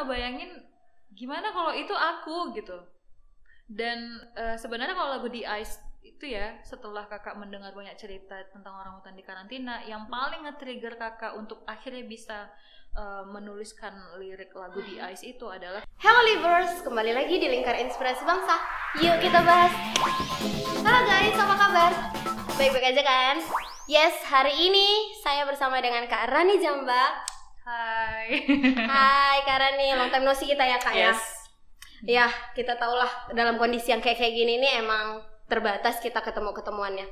ngebayangin gimana kalau itu aku gitu. Dan sebenarnya kalau lagu The Ice itu ya, setelah kakak mendengar banyak cerita tentang orangutan di karantina, yang paling nge-trigger kakak untuk akhirnya bisa menuliskan lirik lagu The Ice itu adalah Hello Livers, kembali lagi di Lingkar Inspirasi Bangsa. Yuk kita bahas. Halo guys, apa kabar? Baik-baik aja kan? Yes, hari ini saya bersama dengan Kak Rani Jamba. Hai. Hai Kak Rani, long time no see kita ya Kak ya. Yes. Ya, kita tahulah dalam kondisi yang kayak gini nih emang terbatas kita ketemu-ketemuannya.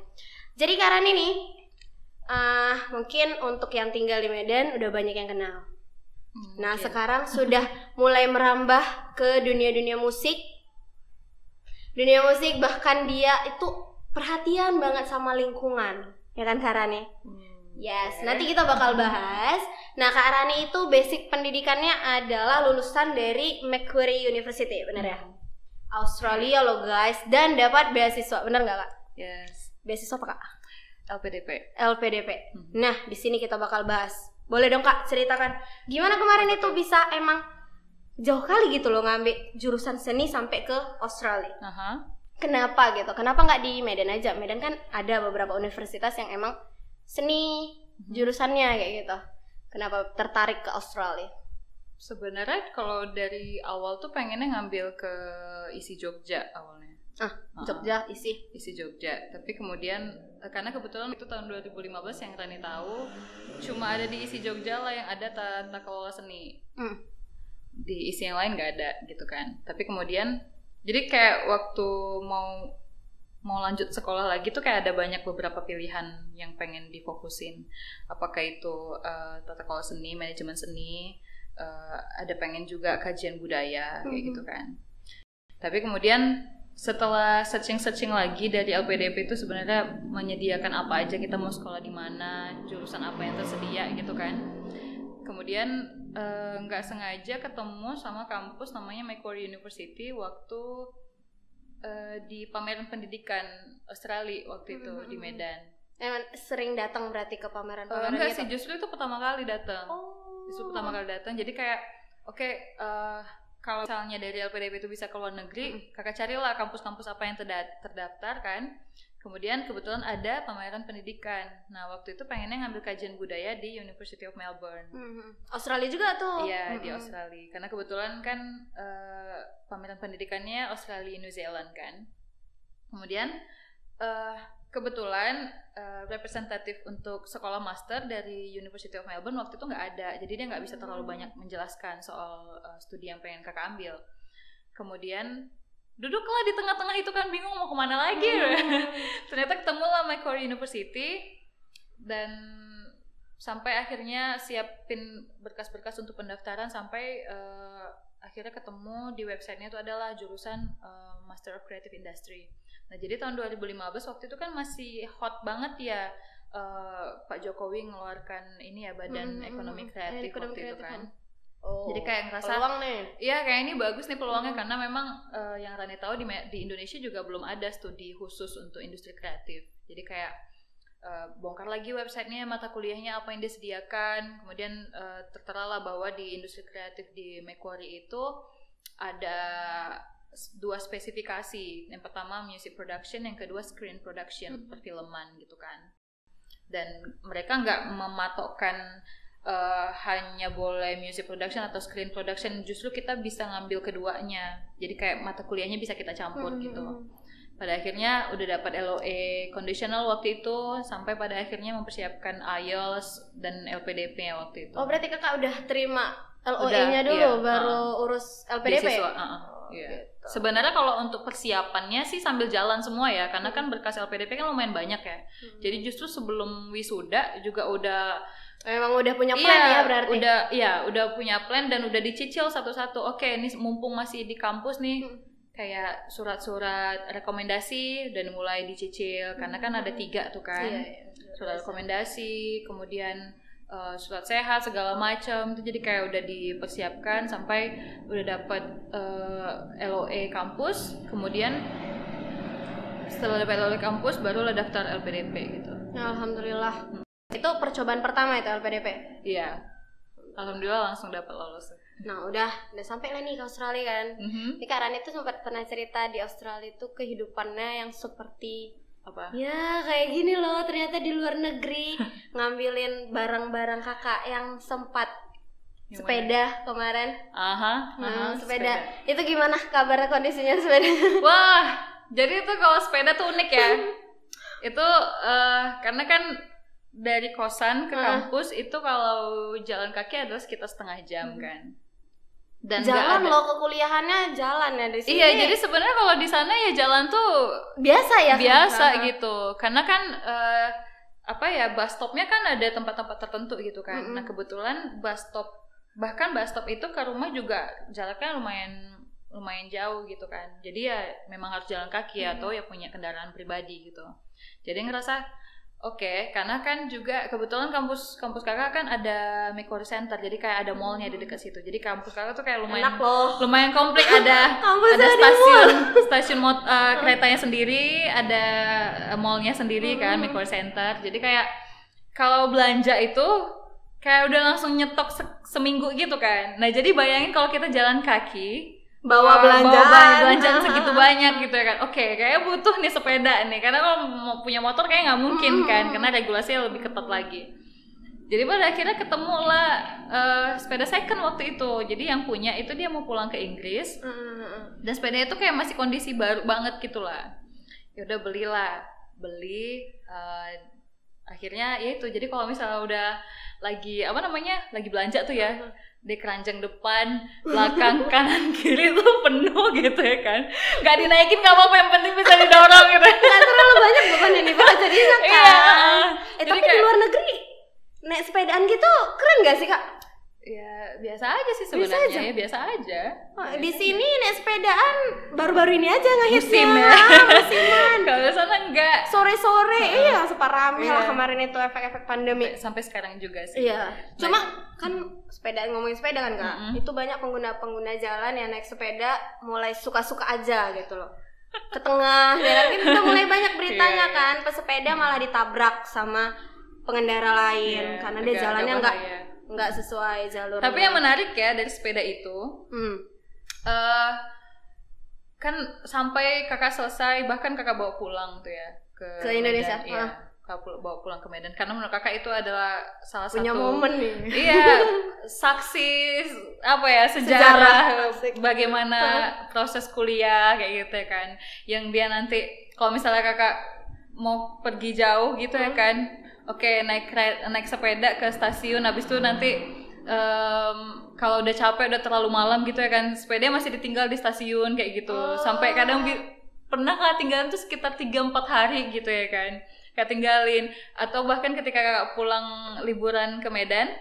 Jadi Kak Rani nih, mungkin untuk yang tinggal di Medan udah banyak yang kenal. Nah, sekarang sudah mulai merambah ke dunia-dunia musik. Dunia musik bahkan dia itu perhatian banget sama lingkungan. Ya kan Kak Rani? Yes, nanti kita bakal bahas. Nah, Kak Rani itu basic pendidikannya adalah lulusan dari Macquarie University, bener ya? Australia loh guys, dan dapat beasiswa, bener nggak Kak? Yes. Beasiswa apa Kak? LPDP. LPDP. Nah, di sini kita bakal bahas. Boleh dong Kak, ceritakan gimana kemarin itu bisa emang jauh kali gitu loh ngambil jurusan seni sampai ke Australia. Kenapa gitu? Kenapa nggak di Medan aja? Medan kan ada beberapa universitas yang emang seni jurusannya kayak gitu. Kenapa tertarik ke Australia? Sebenarnya kalau dari awal tuh pengennya ngambil ke ISI Jogja awalnya. Jogja isi Jogja. Tapi kemudian karena kebetulan itu tahun 2015 yang Rani tahu cuma ada di ISI Jogja lah yang ada tata kelola seni. Di ISI yang lain nggak ada gitu kan. Tapi kemudian jadi kayak waktu mau lanjut sekolah lagi tuh kayak ada banyak beberapa pilihan yang pengen difokusin. Apakah itu tata kelola seni, manajemen seni, ada pengen juga kajian budaya kayak gitu kan. Tapi kemudian setelah searching lagi dari LPDP itu sebenarnya menyediakan apa aja, kita mau sekolah di mana, jurusan apa yang tersedia gitu kan. Kemudian nggak sengaja ketemu sama kampus namanya Macquarie University waktu di pameran pendidikan Australia waktu itu di Medan. Emang sering datang berarti ke pameran-pameran enggak gitu? sih, justru itu pertama kali datang. Jadi kayak kalau misalnya dari LPDP itu bisa ke luar negeri, kakak carilah kampus-kampus apa yang terdaftar kan. Kemudian kebetulan ada pameran pendidikan. Nah, waktu itu pengennya ngambil kajian budaya di University of Melbourne. Australia juga tuh? Iya, di Australia. Karena kebetulan kan pameran pendidikannya Australia New Zealand kan. Kemudian kebetulan representatif untuk sekolah master dari University of Melbourne waktu itu nggak ada. Jadi dia nggak bisa terlalu banyak menjelaskan soal studi yang pengen kakak ambil. Kemudian duduklah di tengah-tengah itu kan, bingung mau kemana lagi. Ternyata ketemulah Macquarie University dan sampai akhirnya siapin berkas-berkas untuk pendaftaran sampai akhirnya ketemu di websitenya itu adalah jurusan Master of Creative Industry. Nah, jadi tahun 2015 waktu itu kan masih hot banget ya, Pak Jokowi ngeluarkan ini ya Badan Ekonomi Kreatif waktu itu kan. Jadi kayak ngerasa peluang nih. Iya, kayak ini bagus nih peluangnya karena memang yang Rani tahu di Indonesia juga belum ada studi khusus untuk industri kreatif. Jadi kayak bongkar lagi websitenya, mata kuliahnya apa yang disediakan. Kemudian terteralah bahwa di industri kreatif di Macquarie itu ada 2 spesifikasi. Yang pertama music production, yang kedua screen production, perfilman gitu kan. Dan mereka nggak mematokkan hanya boleh music production atau screen production, justru kita bisa ngambil keduanya. Jadi kayak mata kuliahnya bisa kita campur gitu. Pada akhirnya udah dapat LOE conditional waktu itu, sampai pada akhirnya mempersiapkan IELTS dan LPDP waktu itu. Oh, berarti kakak udah terima LOE-nya dulu, baru urus LPDP? Beasiswa, iya. Gitu. Sebenarnya kalau untuk persiapannya sih sambil jalan semua ya, karena kan berkas LPDP kan lumayan banyak ya. Jadi justru sebelum wisuda juga emang udah punya plan ya berarti? Udah punya plan dan udah dicicil satu-satu. Oke, ini mumpung masih di kampus nih, kayak surat-surat rekomendasi dan mulai dicicil. Karena kan ada 3 tuh kan, surat rekomendasi, kemudian surat sehat segala macam. Itu jadi kayak udah dipersiapkan sampai udah dapat LOE kampus. Kemudian setelah dapat LOE kampus barulah daftar LPDP gitu. Alhamdulillah. Itu percobaan pertama itu LPDP? Iya. Alhamdulillah langsung dapat lolos. Nah udah sampai lah nih ke Australia kan. Ini Kak Rani tuh sempat pernah cerita di Australia itu kehidupannya yang seperti apa? Ya kayak gini loh, ternyata di luar negeri ngambilin barang-barang kakak yang sempat sepeda kemarin. Sepeda. Itu gimana kabar kondisinya sepeda? Wah, jadi itu kalau sepeda tuh unik ya. Itu karena kan dari kosan ke kampus itu kalau jalan kaki adalah sekitar setengah jam kan. Dan jalan loh ke kuliahannya jalan ya di sini. Iya, jadi sebenarnya kalau di sana ya jalan tuh biasa ya. Biasa gitu. Karena kan bus stopnya kan ada tempat-tempat tertentu gitu kan. Nah kebetulan bus stop itu ke rumah juga jaraknya lumayan jauh gitu kan. Jadi ya memang harus jalan kaki atau ya punya kendaraan pribadi gitu. Jadi ngerasa oke, karena kan juga kebetulan kampus kakak kan ada Macquarie Center, jadi kayak ada mallnya di dekat situ. Jadi kampus kakak tuh kayak lumayan komplit, ada stasiun keretanya sendiri, ada mallnya sendiri kan, Macquarie Center. Jadi kayak kalau belanja itu kayak udah langsung nyetok seminggu gitu kan. Nah jadi bayangin kalau kita jalan kaki bawa belanjaan segitu banyak gitu ya kan. Oke, kayak butuh nih sepeda nih, karena kalau mau punya motor kayak nggak mungkin kan, karena regulasinya lebih ketat lagi. Jadi pada akhirnya ketemulah sepeda second waktu itu. Jadi yang punya itu dia mau pulang ke Inggris, dan sepedanya itu kayak masih kondisi baru banget gitulah. Ya udah beli. Akhirnya ya itu. Jadi kalau misalnya udah lagi belanja tuh ya, di keranjang depan, belakang, kanan, kiri tuh penuh gitu ya kan. Gak dinaikin gak apa-apa, yang penting bisa didorong gitu. Gak terlalu banyak beban yang dibawa jadinya kan. Iya. Tapi kayak, di luar negeri naik sepedaan gitu keren gak sih Kak? Ya biasa aja sih sebenarnya. Biasa aja. Di sini naik sepedaan baru-baru ini aja ngehitsnya. Musiman. Kalau sana enggak. Sore-sore iya super rame lah kemarin itu efek-efek pandemi. Sampai sekarang juga sih. Iya. Cuma kan ngomongin sepeda kan Kak. Itu banyak pengguna jalan yang naik sepeda mulai suka-suka aja gitu loh. Ke tengah jalan itu udah mulai banyak beritanya kan, pesepeda malah ditabrak sama pengendara lain karena dia jalannya nggak sesuai jalur. Tapi yang menarik ya dari sepeda itu, kan sampai kakak selesai, bahkan kakak bawa pulang tuh ya ke Indonesia. Medan, kakak bawa pulang ke Medan karena menurut kakak itu adalah salah punya satu momen nih. Iya, saksi sejarah bagaimana proses kuliah kayak gitu ya kan. Yang dia nanti kalau misalnya kakak mau pergi jauh gitu ya kan. Oke, naik sepeda ke stasiun, habis itu nanti kalau udah capek, udah terlalu malam gitu ya kan, sepeda masih ditinggal di stasiun kayak gitu. Sampai kadang pernah kakak tinggalin tuh sekitar 3-4 hari gitu ya kan, kakak tinggalin. Atau bahkan ketika kakak pulang liburan ke Medan,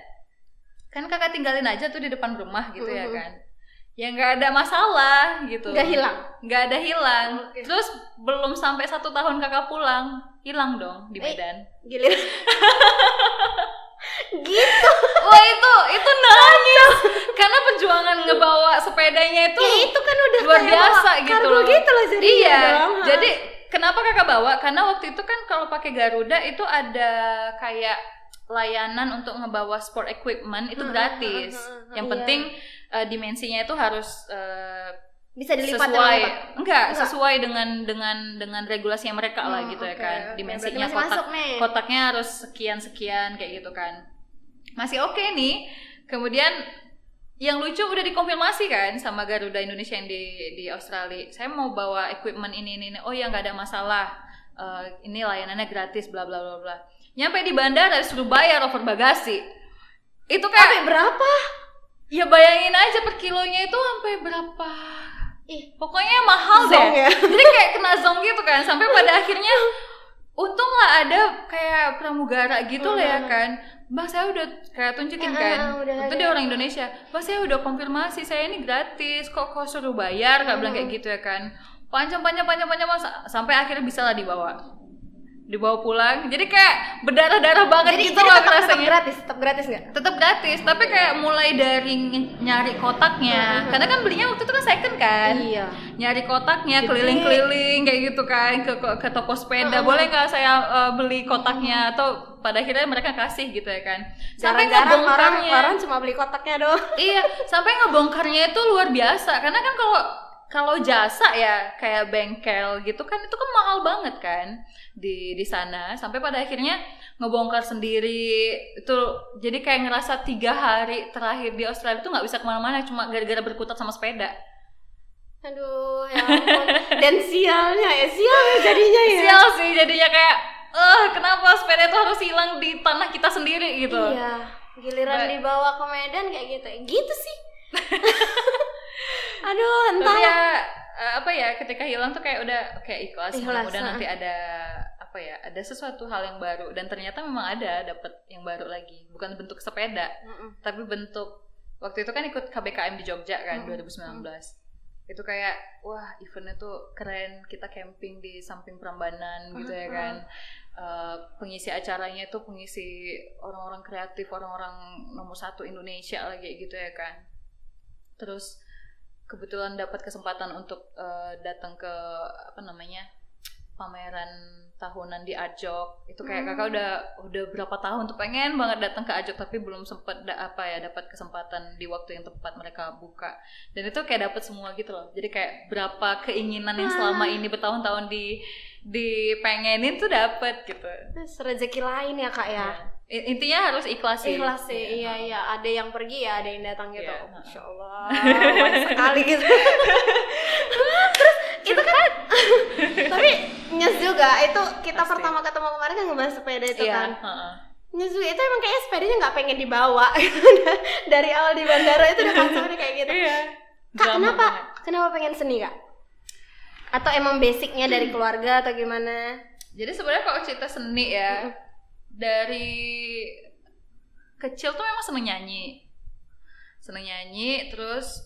kan kakak tinggalin aja tuh di depan rumah gitu ya kan, ya nggak ada masalah gitu, nggak ada hilang. Terus belum sampai 1 tahun kakak pulang, hilang dong di Medan. Gilir. Gitu. Wah itu nangis karena perjuangan ngebawa sepedanya itu, ya, itu kan udah luar biasa gitu loh. Jadi iya. Jadi kenapa kakak bawa? Karena waktu itu kan kalau pakai Garuda itu ada kayak layanan untuk ngebawa sport equipment itu gratis. Yang penting dimensinya itu harus bisa dilipat sesuai dengan regulasi yang mereka lah gitu ya kan. Dimensinya kotaknya harus sekian kayak gitu kan. Masih oke nih. Kemudian yang lucu udah dikonfirmasi kan sama Garuda Indonesia yang di Australia. Saya mau bawa equipment ini. Oh ya nggak ada masalah. Ini layanannya gratis bla bla bla bla. Nyampe di bandara disuruh bayar over bagasi. Itu kayak sampai berapa? Ya bayangin aja per kilonya itu sampai berapa. Pokoknya mahal deh. Ya? Jadi kayak kena zong gitu kan. Sampai pada akhirnya untung lah ada kayak pramugara gitu lah ya kan. Bang saya udah kayak tunjukin kan. Itu dia orang Indonesia. Bang saya udah konfirmasi saya ini gratis. Kok suruh bayar? Gak bilang kayak gitu ya kan. Panjang sampai akhirnya bisa lah dibawa. dibawa pulang. Jadi kayak berdarah-darah banget jadi, gitu loh rasanya. Tetap gratis nggak? Tetap gratis, tapi kayak mulai dari nyari kotaknya. Karena kan belinya waktu itu kan second kan. Iya. Nyari kotaknya, keliling-keliling kayak gitu kan ke toko sepeda. Boleh nggak saya beli kotaknya? Atau pada akhirnya mereka kasih gitu ya kan. Sampai jarang-jarang orang cuma beli kotaknya doang. Iya, sampai ngebongkarnya itu luar biasa. Karena kan kalau jasa ya kayak bengkel gitu kan itu kan mahal banget kan di sana. Sampai pada akhirnya ngebongkar sendiri itu, jadi kayak ngerasa 3 hari terakhir di Australia itu nggak bisa kemana-mana cuma gara-gara berkutat sama sepeda. Aduh, ya ampun. Dan sialnya jadinya ya. Sial sih jadinya kayak kenapa sepeda itu harus hilang di tanah kita sendiri gitu. Iya, giliran dibawa ke Medan kayak gitu sih. Aduh, entah. Tapi ya ketika hilang tuh kayak udah kayak ikhlas. Mudah-mudahan nanti ada sesuatu hal yang baru, dan ternyata memang dapat yang baru lagi, bukan bentuk sepeda, tapi bentuk waktu itu kan ikut KBKM di Jogja kan 2019. Itu kayak wah eventnya tuh keren, kita camping di samping Prambanan gitu ya kan. Pengisi acaranya itu pengisi orang-orang kreatif, orang-orang nomor 1 Indonesia lagi gitu ya kan. Terus kebetulan dapat kesempatan untuk datang ke pameran tahunan di Ajok. Itu kayak kakak udah berapa tahun tuh pengen banget datang ke Ajok, tapi belum sempat dapat kesempatan di waktu yang tepat mereka buka. Dan itu kayak dapat semua gitu loh. Jadi kayak berapa keinginan yang selama ini bertahun-tahun dipengenin tuh dapat gitu. Rezeki lain ya kak ya. Intinya harus ikhlas sih. Iya. Ada yang pergi ya, ada yang datang gitu. Masya Allah, banyak sekali gitu. Terus itu kan, tapi nyes juga. Itu kita pasti. Pertama ketemu kemarin kan ngebahas sepeda itu kan. Nyes juga itu emang kayaknya sepedanya nggak pengen dibawa. Dari awal di bandara itu udah konsepnya kayak gitu. Iya. Kak, kenapa pengen seni kak? Atau emang basicnya dari keluarga atau gimana? Jadi sebenarnya kalau cerita seni ya, dari kecil tuh memang seneng nyanyi, terus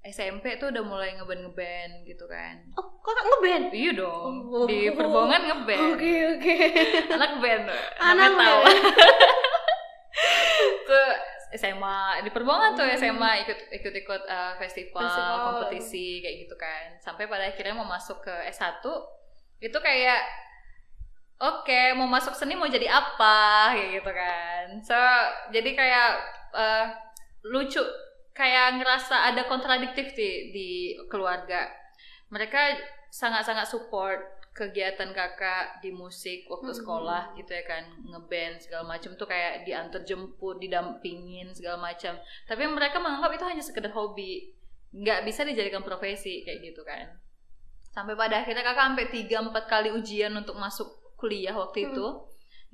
SMP tuh udah mulai ngeband gitu kan. Oh, kok ngeband? Iya dong, di Perbongan ngeband. Oke. Anak band, anak tahu. Tuh SMA di Perbongan tuh SMA ikut festival, kompetisi kayak gitu kan. Sampai pada akhirnya mau masuk ke S1 itu kayak oke, mau masuk seni mau jadi apa kayak gitu kan. So, jadi kayak lucu, kayak ngerasa ada kontradiktif di keluarga. Mereka sangat-sangat support kegiatan kakak di musik waktu sekolah gitu ya kan, ngeband segala macam tuh kayak diantar jemput, didampingin segala macam. Tapi mereka menganggap itu hanya sekedar hobi, nggak bisa dijadikan profesi kayak gitu kan. Sampai pada akhirnya kakak sampai 3-4 kali ujian untuk masuk kuliah waktu itu,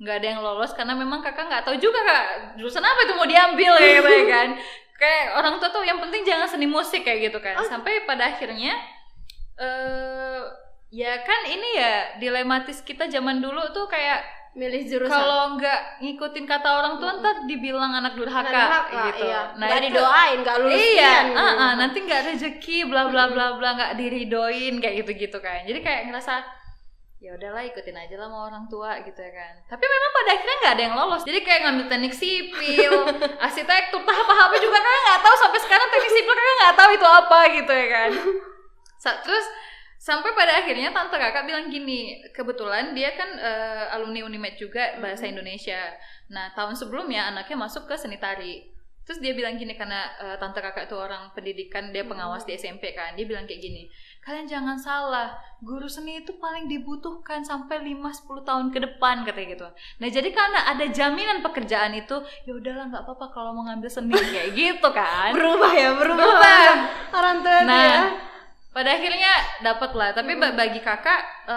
nggak ada yang lolos karena memang kakak nggak tahu juga kak jurusan apa itu mau diambil kayak gitu ya kan. Kayak orang tua tuh yang penting jangan seni musik kayak gitu kan. Sampai pada akhirnya ya kan ini ya dilematis kita zaman dulu tuh kayak milih jurusan. Kalau nggak ngikutin kata orang tua ntar dibilang anak durhaka gitu. Iya. Nah, nggak didoain, nggak lulus. Iya, nanti nggak rezeki, bla bla bla bla, nggak diridoin kayak gitu kan. Jadi kayak ngerasa ya udahlah ikutin aja lah sama orang tua gitu ya kan. Tapi memang pada akhirnya nggak ada yang lolos. Jadi kayak ngambil teknik sipil, arsitektur, apa juga kakak nggak tahu sampai sekarang teknik sipil kakak nggak tahu itu apa gitu ya kan. Terus sampai pada akhirnya tante kakak bilang gini, kebetulan dia kan alumni Unimed juga bahasa Indonesia. Nah tahun sebelumnya anaknya masuk ke seni tari. Terus dia bilang gini, karena tante kakak itu orang pendidikan, dia pengawas di SMP kan. Dia bilang kayak gini, kalian jangan salah, guru seni itu paling dibutuhkan sampai 5-10 tahun ke depan katanya gitu. Nah jadi karena ada jaminan pekerjaan itu, ya udahlah nggak apa-apa kalau mau ngambil seni kayak gitu kan. Berubah orang tua ya. Pada akhirnya dapat lah, tapi bagi kakak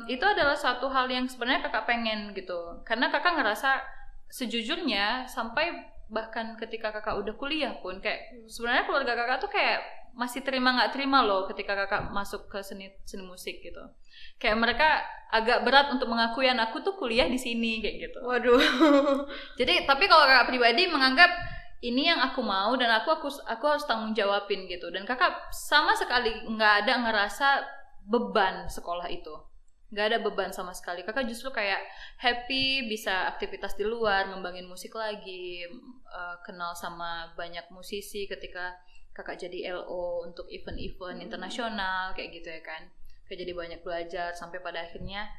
itu adalah suatu hal yang sebenarnya kakak pengen gitu. Karena kakak ngerasa sejujurnya sampai bahkan ketika kakak udah kuliah pun kayak sebenarnya keluarga kakak tuh kayak masih terima nggak terima loh ketika kakak masuk ke seni musik gitu. Kayak mereka agak berat untuk mengakui anakku tuh kuliah di sini kayak gitu. Waduh. Jadi tapi kalau kakak pribadi menganggap ini yang aku mau dan aku harus tanggung jawabin gitu. Dan kakak sama sekali nggak ada ngerasa beban sekolah itu. nggak ada beban sama sekali. Kakak justru kayak happy bisa aktivitas di luar, ngembangin musik lagi, kenal sama banyak musisi ketika kakak jadi LO untuk event-event internasional kayak gitu ya kan. Kayak jadi banyak belajar sampai pada akhirnya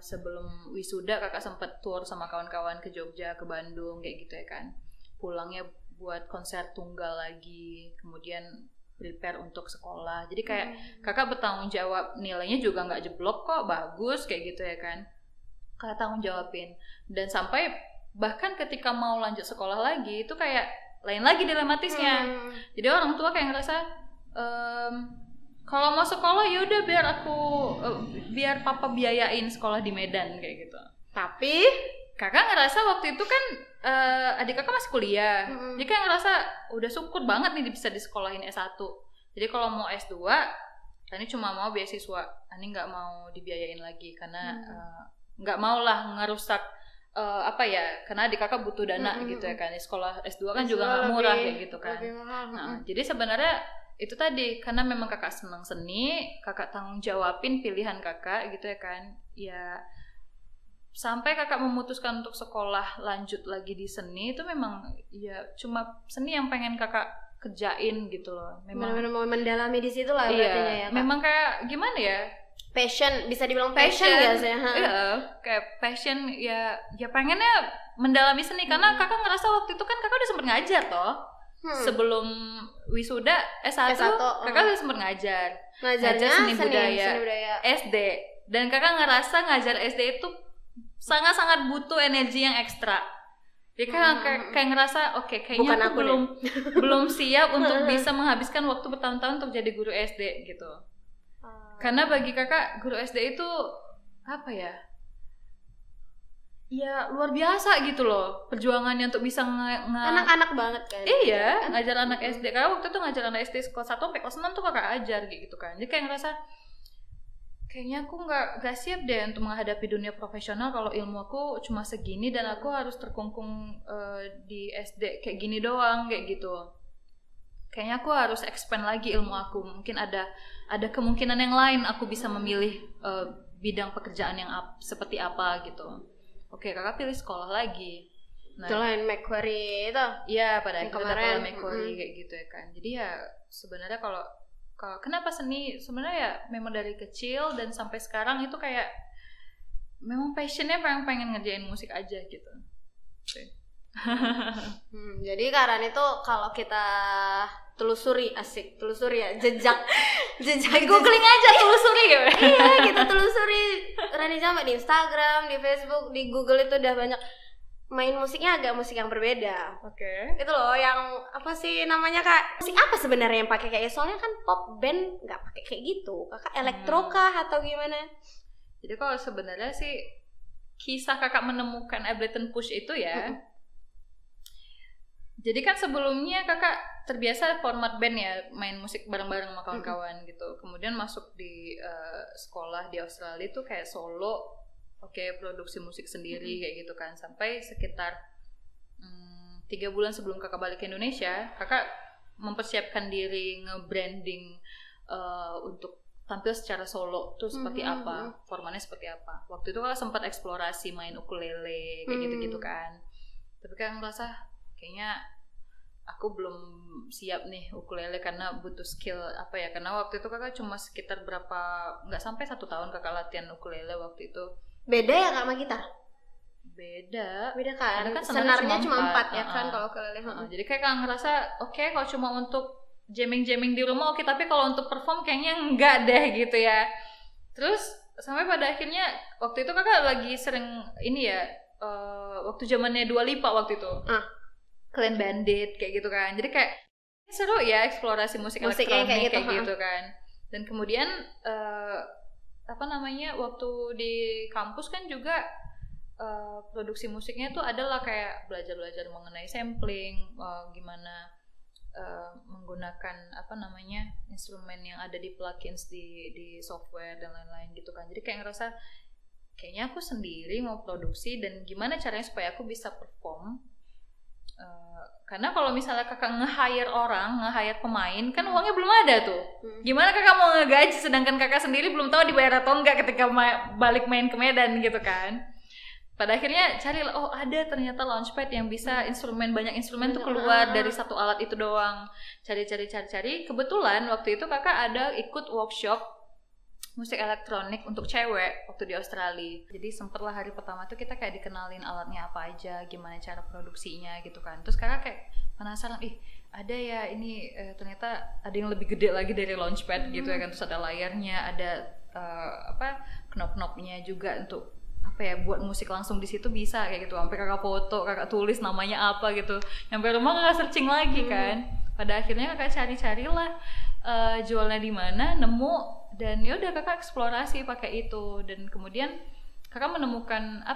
sebelum wisuda kakak sempat tour sama kawan-kawan ke Jogja, ke Bandung kayak gitu ya kan. Pulangnya buat konser tunggal lagi, kemudian prepare untuk sekolah. Jadi kayak kakak bertanggung jawab, nilainya juga nggak jeblok kok, bagus kayak gitu ya kan. Kakak tanggung jawabin. Dan sampai bahkan ketika mau lanjut sekolah lagi itu kayak lain lagi dilematisnya. Jadi orang tua kayak ngerasa kalau mau sekolah ya udah biar papa biayain sekolah di Medan kayak gitu. Tapi kakak ngerasa waktu itu kan adik kakak masih kuliah. Jadi kan ngerasa udah syukur banget nih bisa disekolahin S1. Jadi kalau mau S2 Tani cuma mau beasiswa. Tani nggak mau dibiayain lagi karena nggak mau lah ngerusak karena adik kakak butuh dana gitu ya kan. Sekolah S2 kan juga nggak murah kayak gitu kan. Nah, jadi sebenarnya itu tadi karena memang kakak senang seni, kakak tanggung jawabin pilihan kakak gitu ya kan. Ya sampai kakak memutuskan untuk sekolah lanjut lagi di seni itu memang ya cuma seni yang pengen kakak kerjain gitu loh. Memang benar-benar mau mendalami di situ lah berarti ya Kak. Memang kayak gimana ya? Passion, bisa dibilang passion gak sih? Iya, kayak passion ya pengennya mendalami seni karena kakak ngerasa waktu itu kan kakak udah sempet ngajar toh. Sebelum wisuda S1 kakak udah sempet ngajar seni budaya SD, dan kakak ngerasa ngajar SD itu sangat-sangat butuh energi yang ekstra. Jadi kayak ngerasa kayaknya aku belum siap untuk bisa menghabiskan waktu bertahun-tahun untuk jadi guru SD gitu. Karena bagi kakak guru SD itu apa ya? Ya luar biasa gitu loh perjuangannya untuk bisa anak-anak banget kan. Iya, ngajar anak SD. Karena waktu itu ngajar anak SD kelas 1 sampai kelas 6 tuh kakak ajar gitu kan. Jadi kayak ngerasa kayaknya aku nggak siap deh untuk menghadapi dunia profesional kalau ilmu aku cuma segini dan aku harus terkungkung di SD kayak gini doang kayak gitu. Kayaknya aku harus expand lagi ilmu aku. Mungkin ada kemungkinan yang lain aku bisa memilih bidang pekerjaan yang seperti apa gitu. Oke, kakak pilih sekolah lagi. Nah, selain Macquarie itu? Iya, pada akhirnya dapat Macquarie kayak gitu ya kan. Jadi ya sebenarnya kalau kenapa seni sebenarnya ya memang dari kecil dan sampai sekarang itu kayak memang passionnya pengen ngerjain musik aja gitu. Jadi karena itu kalau kita telusuri ya jejak googling aja telusuri ya. Iya, kita telusuri Rani Jamak di Instagram, di Facebook, di Google itu udah banyak main musiknya agak musik yang berbeda. Oke. Itu loh yang apa sih namanya Kak? Musik apa sebenarnya yang pakai kayak soalnya kan pop band nggak pakai kayak gitu. Kakak elektro kah atau gimana? Jadi kalau sebenarnya sih kisah kakak menemukan Ableton Push itu ya. Jadi kan sebelumnya kakak terbiasa format band ya, main musik bareng-bareng sama kawan-kawan gitu. Kemudian masuk di sekolah di Australia itu kayak solo. Produksi musik sendiri kayak gitu kan. Sampai sekitar 3 bulan sebelum kakak balik ke Indonesia, kakak mempersiapkan diri nge-branding untuk tampil secara solo tuh seperti apa, formatnya seperti apa. Waktu itu kakak sempat eksplorasi main ukulele kayak gitu-gitu kan. Tapi kakak ngerasa kayaknya aku belum siap nih ukulele karena butuh skill karena waktu itu kakak cuma sekitar nggak sampai 1 tahun kakak latihan ukulele waktu itu. Beda ya Kak sama gitar? Beda kan? Senarnya cuma 4 ya kan kalau ukulele. Jadi kayak ngerasa kalau cuma untuk jamming di rumah tapi kalau untuk perform kayaknya enggak deh gitu ya. Terus sampai pada akhirnya waktu itu kakak lagi sering ini ya waktu zamannya Dua Lipa waktu itu. Clean Bandit kayak gitu kan. Jadi kayak seru ya eksplorasi musik elektronik kayak gitu kan. Dan kemudian waktu di kampus kan juga produksi musiknya tuh adalah kayak belajar mengenai sampling, gimana menggunakan instrumen yang ada di plugins di software dan lain-lain gitu kan. Jadi kayak ngerasa kayaknya aku sendiri mau produksi dan gimana caranya supaya aku bisa perform karena kalau misalnya kakak nge-hire pemain kan uangnya belum ada tuh. Gimana kakak mau ngegaji sedangkan kakak sendiri belum tahu dibayar atau enggak ketika balik main ke Medan gitu kan. Pada akhirnya cari, oh ada ternyata Launchpad yang bisa banyak instrumen tuh keluar dari satu alat itu doang. Cari. Kebetulan waktu itu kakak ada ikut workshop musik elektronik untuk cewek waktu di Australia. Jadi sempatlah hari pertama tuh kita kayak dikenalin alatnya apa aja, gimana cara produksinya gitu kan. Terus kakak kayak penasaran, ada ya ini ternyata ada yang lebih gede lagi dari Launchpad gitu ya kan. Terus ada layarnya, ada knop-knopnya juga untuk buat musik langsung di situ bisa kayak gitu. Sampai kakak foto, kakak tulis namanya apa gitu. Sampai rumah kakak searching lagi kan. Pada akhirnya kakak cari-carilah jualnya di mana, nemu, dan ya udah kakak eksplorasi pakai itu. Dan kemudian kakak menemukan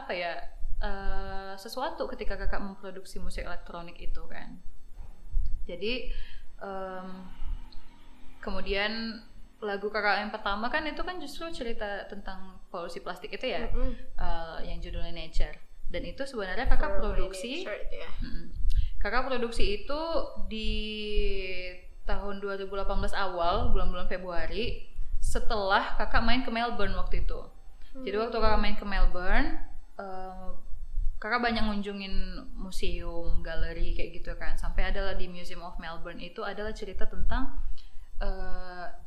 sesuatu ketika kakak memproduksi musik elektronik itu kan. Jadi kemudian lagu kakak yang pertama kan itu kan justru cerita tentang polusi plastik itu ya, yang judulnya Nature. Dan itu sebenarnya kakak produksi kakak produksi itu di tahun 2018 awal, bulan-bulan Februari, setelah kakak main ke Melbourne waktu itu. Jadi waktu kakak main ke Melbourne, kakak banyak ngunjungin museum, galeri kayak gitu kan. Sampai adalah di Museum of Melbourne itu adalah cerita tentang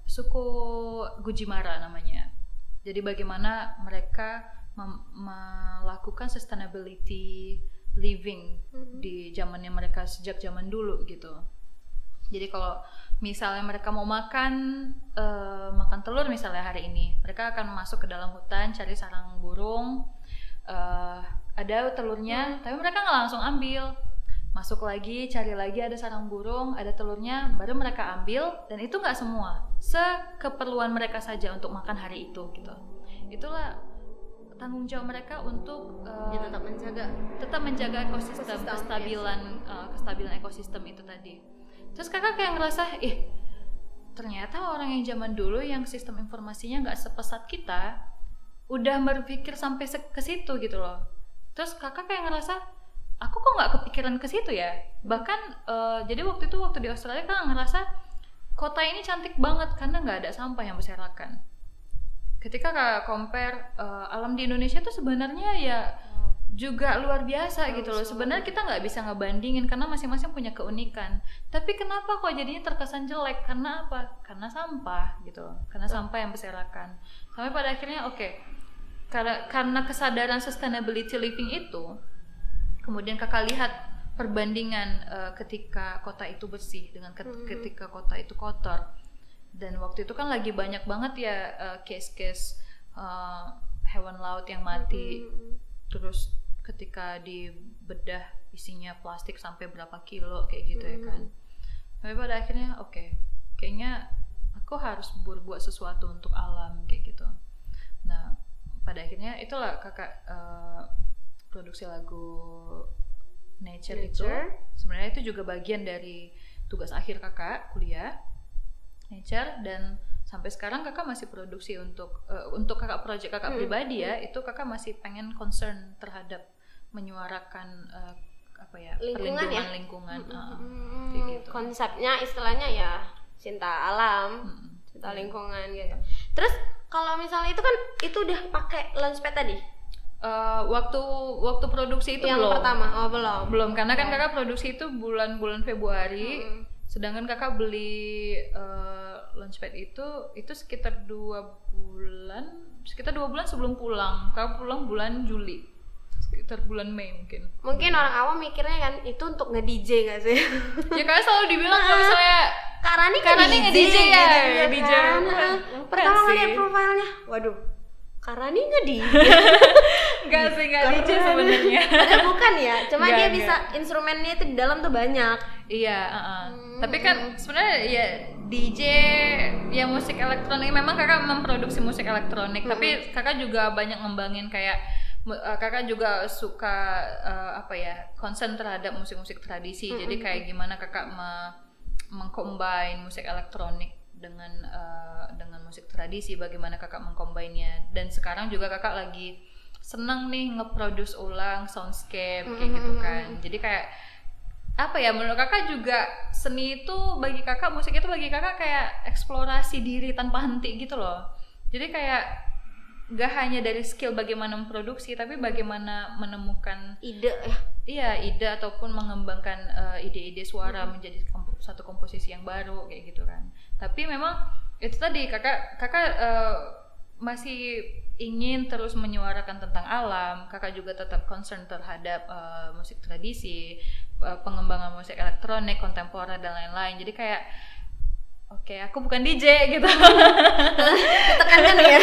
suku Gujimara namanya. Jadi bagaimana mereka melakukan sustainability living di zamannya mereka sejak zaman dulu gitu. Jadi kalau misalnya mereka mau makan telur misalnya hari ini, mereka akan masuk ke dalam hutan cari sarang burung, ada telurnya, tapi mereka nggak langsung ambil, masuk lagi cari lagi ada sarang burung, ada telurnya, baru mereka ambil. Dan itu nggak semua, sekeperluan mereka saja untuk makan hari itu gitu. Itulah tanggung jawab mereka untuk tetap menjaga ekosistem, kestabilan ekosistem itu tadi. Terus kakak kayak ngerasa, ternyata orang yang zaman dulu yang sistem informasinya nggak sepesat kita, udah berpikir sampai ke situ gitu loh. Terus kakak kayak ngerasa, aku kok nggak kepikiran ke situ ya. Bahkan jadi waktu di Australia kakak ngerasa kota ini cantik banget karena nggak ada sampah yang berserakan. Ketika kakak compare alam di Indonesia tuh sebenarnya ya juga luar biasa gitu loh. Sebenarnya kita nggak bisa ngebandingin karena masing-masing punya keunikan. Tapi kenapa kok jadinya terkesan jelek? Karena apa? Karena sampah gitu loh. Karena sampah yang berserakan. Sampai pada akhirnya karena kesadaran sustainability living itu, kemudian kakak lihat perbandingan ketika kota itu bersih dengan ketika kota itu kotor. Dan waktu itu kan lagi banyak banget ya case-case hewan laut yang mati. Terus ketika dibedah isinya plastik sampai berapa kilo kayak gitu ya kan. Tapi pada akhirnya kayaknya aku harus berbuat sesuatu untuk alam kayak gitu. Nah pada akhirnya itulah kakak produksi lagu Nature. Itu sebenarnya itu juga bagian dari tugas akhir kakak kuliah Nature. Dan sampai sekarang kakak masih produksi untuk kakak project kakak pribadi ya. Itu kakak masih pengen concern terhadap menyuarakan perlindungan lingkungan gitu. Konsepnya istilahnya ya cinta alam, cinta lingkungan gitu. Terus kalau misalnya itu kan itu udah pakai Launchpad tadi? Waktu produksi itu yang belum. Pertama belum karena kan kakak produksi itu bulan Februari. Sedangkan kakak beli Launchpad itu sekitar 2 bulan sebelum pulang. Kakak pulang bulan Juli, sekitar bulan Mei mungkin. Orang awam mikirnya kan itu untuk nge-DJ gak sih? Ya kakak selalu dibilang kalau misalnya Kak Rani nge-DJ ya gitu, DJ. Pertama kali lihat profilnya, waduh Kak Rani nge-DJ. Enggak sih, enggak DJ sebenarnya. Padahal bukan ya, cuma dia bisa instrumennya itu di dalam tuh banyak. Iya, tapi kan sebenarnya ya DJ ya musik elektronik, memang kakak memproduksi musik elektronik, tapi kakak juga banyak ngembangin kayak kakak juga suka concern terhadap musik-musik tradisi. Jadi kayak gimana kakak mengcombine musik elektronik dengan musik tradisi, bagaimana kakak mengcombine-nya. Dan sekarang juga kakak lagi seneng nih nge-produce ulang soundscape kayak gitu kan. Jadi kayak apa ya, menurut kakak juga seni itu bagi kakak, musik itu bagi kakak kayak eksplorasi diri tanpa henti gitu loh. Jadi kayak gak hanya dari skill bagaimana memproduksi, tapi bagaimana menemukan ide ide ataupun mengembangkan ide-ide suara menjadi satu komposisi yang baru kayak gitu kan. Tapi memang itu tadi kakak masih ingin terus menyuarakan tentang alam. Kakak juga tetap concern terhadap musik tradisi, pengembangan musik elektronik, kontemporer dan lain-lain. Jadi kayak oke, aku bukan DJ gitu. Ditekankan ya.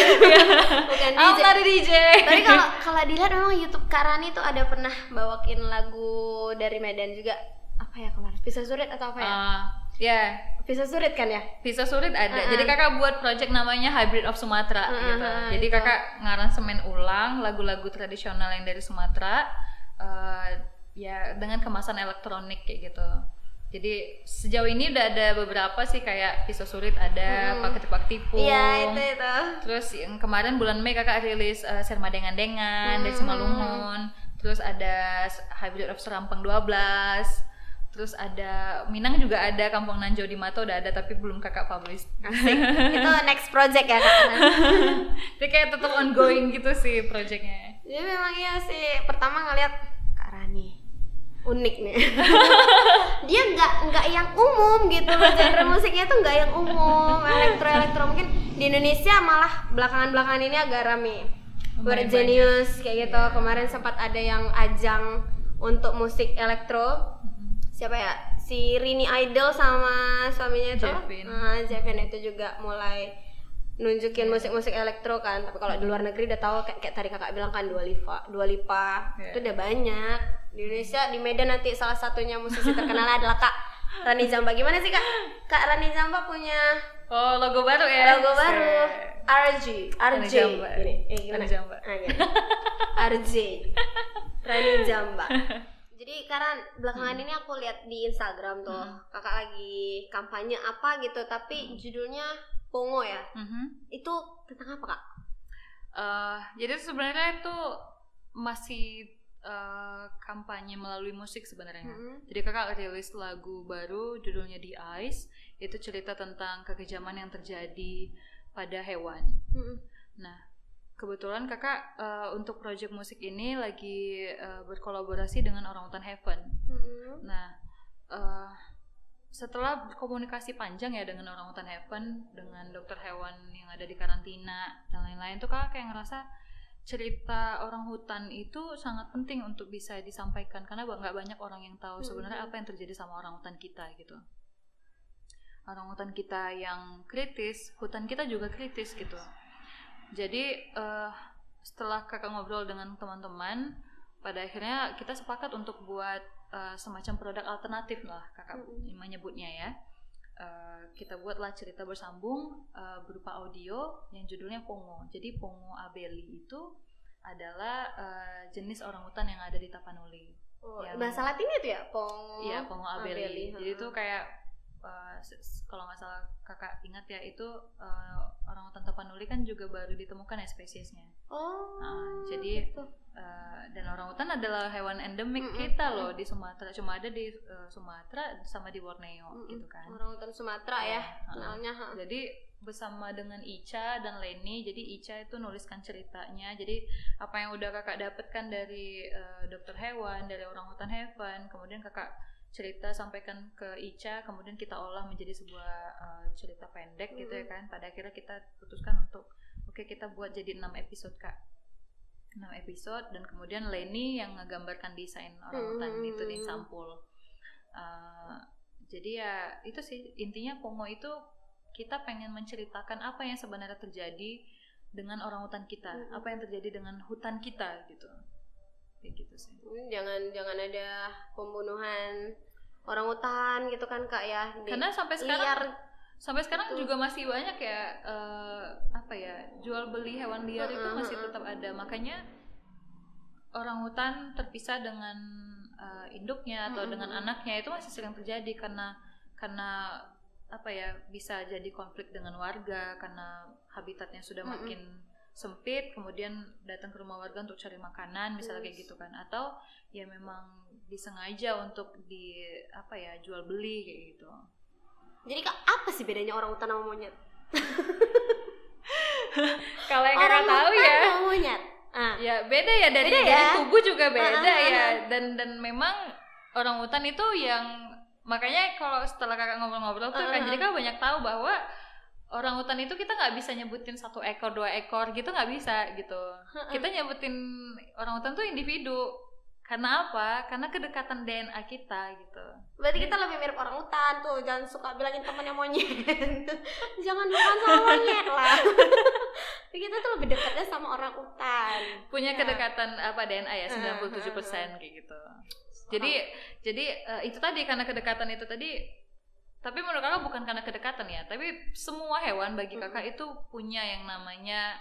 Bukan DJ. Aku dari DJ. Tapi kalau dilihat memang YouTube Kak Rani tuh ada pernah bawain lagu dari Medan juga. Apa ya kemarin? Pisah Surit atau apa ya? Ya. Pisah Surit kan ya? Pisah Surit ada. Jadi kakak buat project namanya Hybrid of Sumatra gitu. Jadi itu. Kakak ngaransemen ulang lagu-lagu tradisional yang dari Sumatera ya dengan kemasan elektronik kayak gitu. Jadi sejauh ini udah ada beberapa sih, kayak Pisau Surit ada, Pak Tipung. Iya, itu. Terus yang kemarin bulan Mei kakak rilis Serma Dengan dari Simalungun. Terus ada Hybrid of Serampang 12. Terus ada Minang juga ada, Kampung Nanjau di Mata udah ada tapi belum kakak publish. Asik. Itu next project ya Kak. Jadi kayak tetap ongoing gitu sih projectnya. Jadi memang iya sih, pertama ngeliat Kak Rani unik nih. Dia nggak yang umum gitu, genre musiknya tuh nggak yang umum, elektro mungkin di Indonesia malah belakangan ini agak rame. Weird Genius kayak gitu. Kemarin sempat ada yang ajang untuk musik elektro. Siapa ya? Si Rini Idol sama suaminya itu. Jevin itu juga mulai nunjukin musik-musik elektro kan. Tapi kalau di luar negeri udah tahu kayak tadi kakak bilang kan Dua Lipa. Itu udah banyak. Di Indonesia, di Medan nanti salah satunya musisi terkenal adalah Kak Rani Zamba. Gimana sih Kak? Kak Rani Zamba punya logo baru ya? Logo baru. RJ. Gimana? Zamba. RJ. Rani Zamba. Jadi karena belakangan ini aku lihat di Instagram tuh kakak lagi kampanye apa gitu, tapi judulnya Pongo ya. Itu tentang apa Kak? Jadi sebenarnya itu masih kampanye melalui musik sebenarnya. Jadi kakak rilis lagu baru judulnya The Ice. Itu cerita tentang kekejaman yang terjadi pada hewan. Nah, kebetulan kakak untuk project musik ini lagi berkolaborasi dengan Orangutan Heaven. Nah, setelah komunikasi panjang ya dengan Orangutan Heaven, dengan dokter hewan yang ada di karantina dan lain-lain, tuh kakak kayak ngerasa cerita orang hutan itu sangat penting untuk bisa disampaikan, karena nggak banyak orang yang tahu sebenarnya apa yang terjadi sama orang hutan kita gitu. Orang hutan kita yang kritis, hutan kita juga kritis gitu. Jadi setelah kakak ngobrol dengan teman-teman, pada akhirnya kita sepakat untuk buat semacam produk alternatif lah kakak menyebutnya ya. Kita buatlah cerita bersambung berupa audio yang judulnya Pongo. Jadi Pongo abeli itu adalah jenis orangutan yang ada di Tapanuli. Bahasa Latinnya itu ya? Pongo. Iya, Pongo abeli. Jadi itu kayak kalau nggak salah kakak ingat ya, itu orangutan Tapanuli kan juga baru ditemukan ya spesiesnya. Jadi gitu. Dan orangutan adalah hewan endemik kita loh di Sumatera, cuma ada di Sumatera sama di Borneo gitu kan. Orangutan Sumatera ya kenalnya. Jadi bersama dengan Ica dan Leni, jadi Ica itu nuliskan ceritanya. Jadi apa yang udah kakak dapatkan dari dokter hewan, dari Orangutan Heaven, kemudian kakak cerita sampaikan ke Ica, kemudian kita olah menjadi sebuah cerita pendek gitu ya kan. Pada akhirnya kita putuskan untuk kita buat jadi 6 episode Kak. 6 episode, dan kemudian Leni yang ngegambarkan desain orangutan itu nih, sampul. Jadi ya itu sih intinya, Pongo itu kita pengen menceritakan apa yang sebenarnya terjadi dengan orangutan kita, apa yang terjadi dengan hutan kita gitu. Kayak gitu sih. Jangan ada pembunuhan orangutan gitu kan Kak ya. Karena sampai sekarang juga masih banyak ya jual beli hewan liar itu masih tetap ada. Makanya orangutan terpisah dengan induknya atau dengan anaknya itu masih sering terjadi karena bisa jadi konflik dengan warga karena habitatnya sudah makin sempit kemudian datang ke rumah warga untuk cari makanan misalnya kayak gitu kan, atau ya memang disengaja untuk jual beli kayak gitu. Jadi apa sih bedanya orangutan sama monyet? Kalau yang kakak tahu ya sama monyet. Ya beda ya, dari tubuh juga beda ya, dan memang orangutan itu yang makanya kalau setelah kakak ngobrol-ngobrol tuh kan jadi kakak banyak tahu bahwa orangutan itu kita nggak bisa nyebutin 1 ekor 2 ekor gitu, nggak bisa gitu. Kita nyebutin orangutan tuh individu. Karena apa? Karena kedekatan DNA kita gitu. Berarti kita lebih mirip orangutan tuh. Jangan suka bilangin temennya monyet. Jangan bukan sama monyet lah. Kita tuh lebih dekatnya sama orangutan. Punya kedekatan DNA ya 97% kayak gitu. Jadi itu tadi karena kedekatan itu tadi. Tapi menurut kakak bukan karena kedekatan ya, tapi semua hewan bagi kakak itu punya yang namanya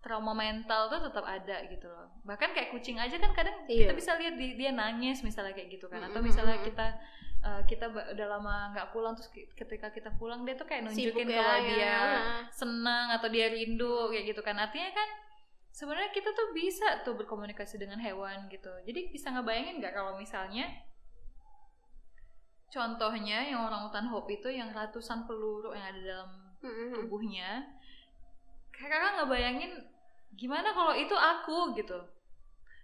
trauma mental tuh tetap ada gitu loh. Bahkan kayak kucing aja kan kadang kita bisa lihat dia nangis misalnya kayak gitu kan, atau misalnya kita udah lama nggak pulang terus ketika kita pulang dia tuh kayak nunjukin kalau dia senang atau dia rindu kayak gitu kan. Artinya kan sebenarnya kita tuh bisa tuh berkomunikasi dengan hewan gitu. Jadi bisa ngebayangin nggak kalau misalnya contohnya yang orangutan Hope itu yang ratusan peluru yang ada dalam tubuhnya, kakak ngebayangin gimana kalau itu aku gitu.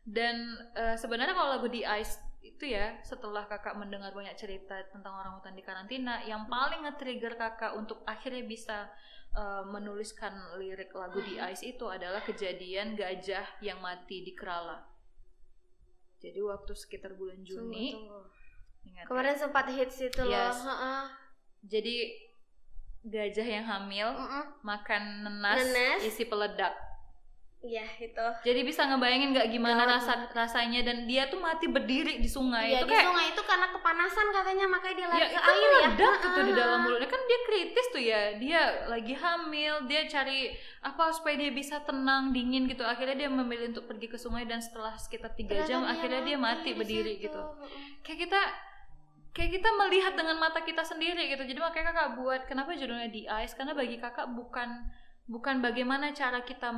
Dan sebenarnya kalau lagu The Ice itu ya, setelah kakak mendengar banyak cerita tentang orangutan di karantina, yang paling nge-trigger kakak untuk akhirnya bisa menuliskan lirik lagu The Ice itu adalah kejadian gajah yang mati di Kerala. Jadi waktu sekitar bulan Juni. Kemarin sempat hits itu loh. Jadi gajah yang hamil makan nenas isi peledak. Iya itu. Jadi bisa ngebayangin nggak gimana rasanya, dan dia tuh mati berdiri di sungai. Iya, itu di sungai itu karena kepanasan katanya, makanya dia lari ke air ya. Meledak itu di dalam mulutnya, kan dia kritis tuh ya. Dia lagi hamil, dia cari supaya dia bisa tenang, dingin gitu. Akhirnya dia memilih untuk pergi ke sungai, dan setelah sekitar 3 jam akhirnya dia mati berdiri gitu. Kayak kita melihat dengan mata kita sendiri gitu. Jadi makanya kakak buat kenapa judulnya The Ice, karena bagi kakak bukan bagaimana cara kita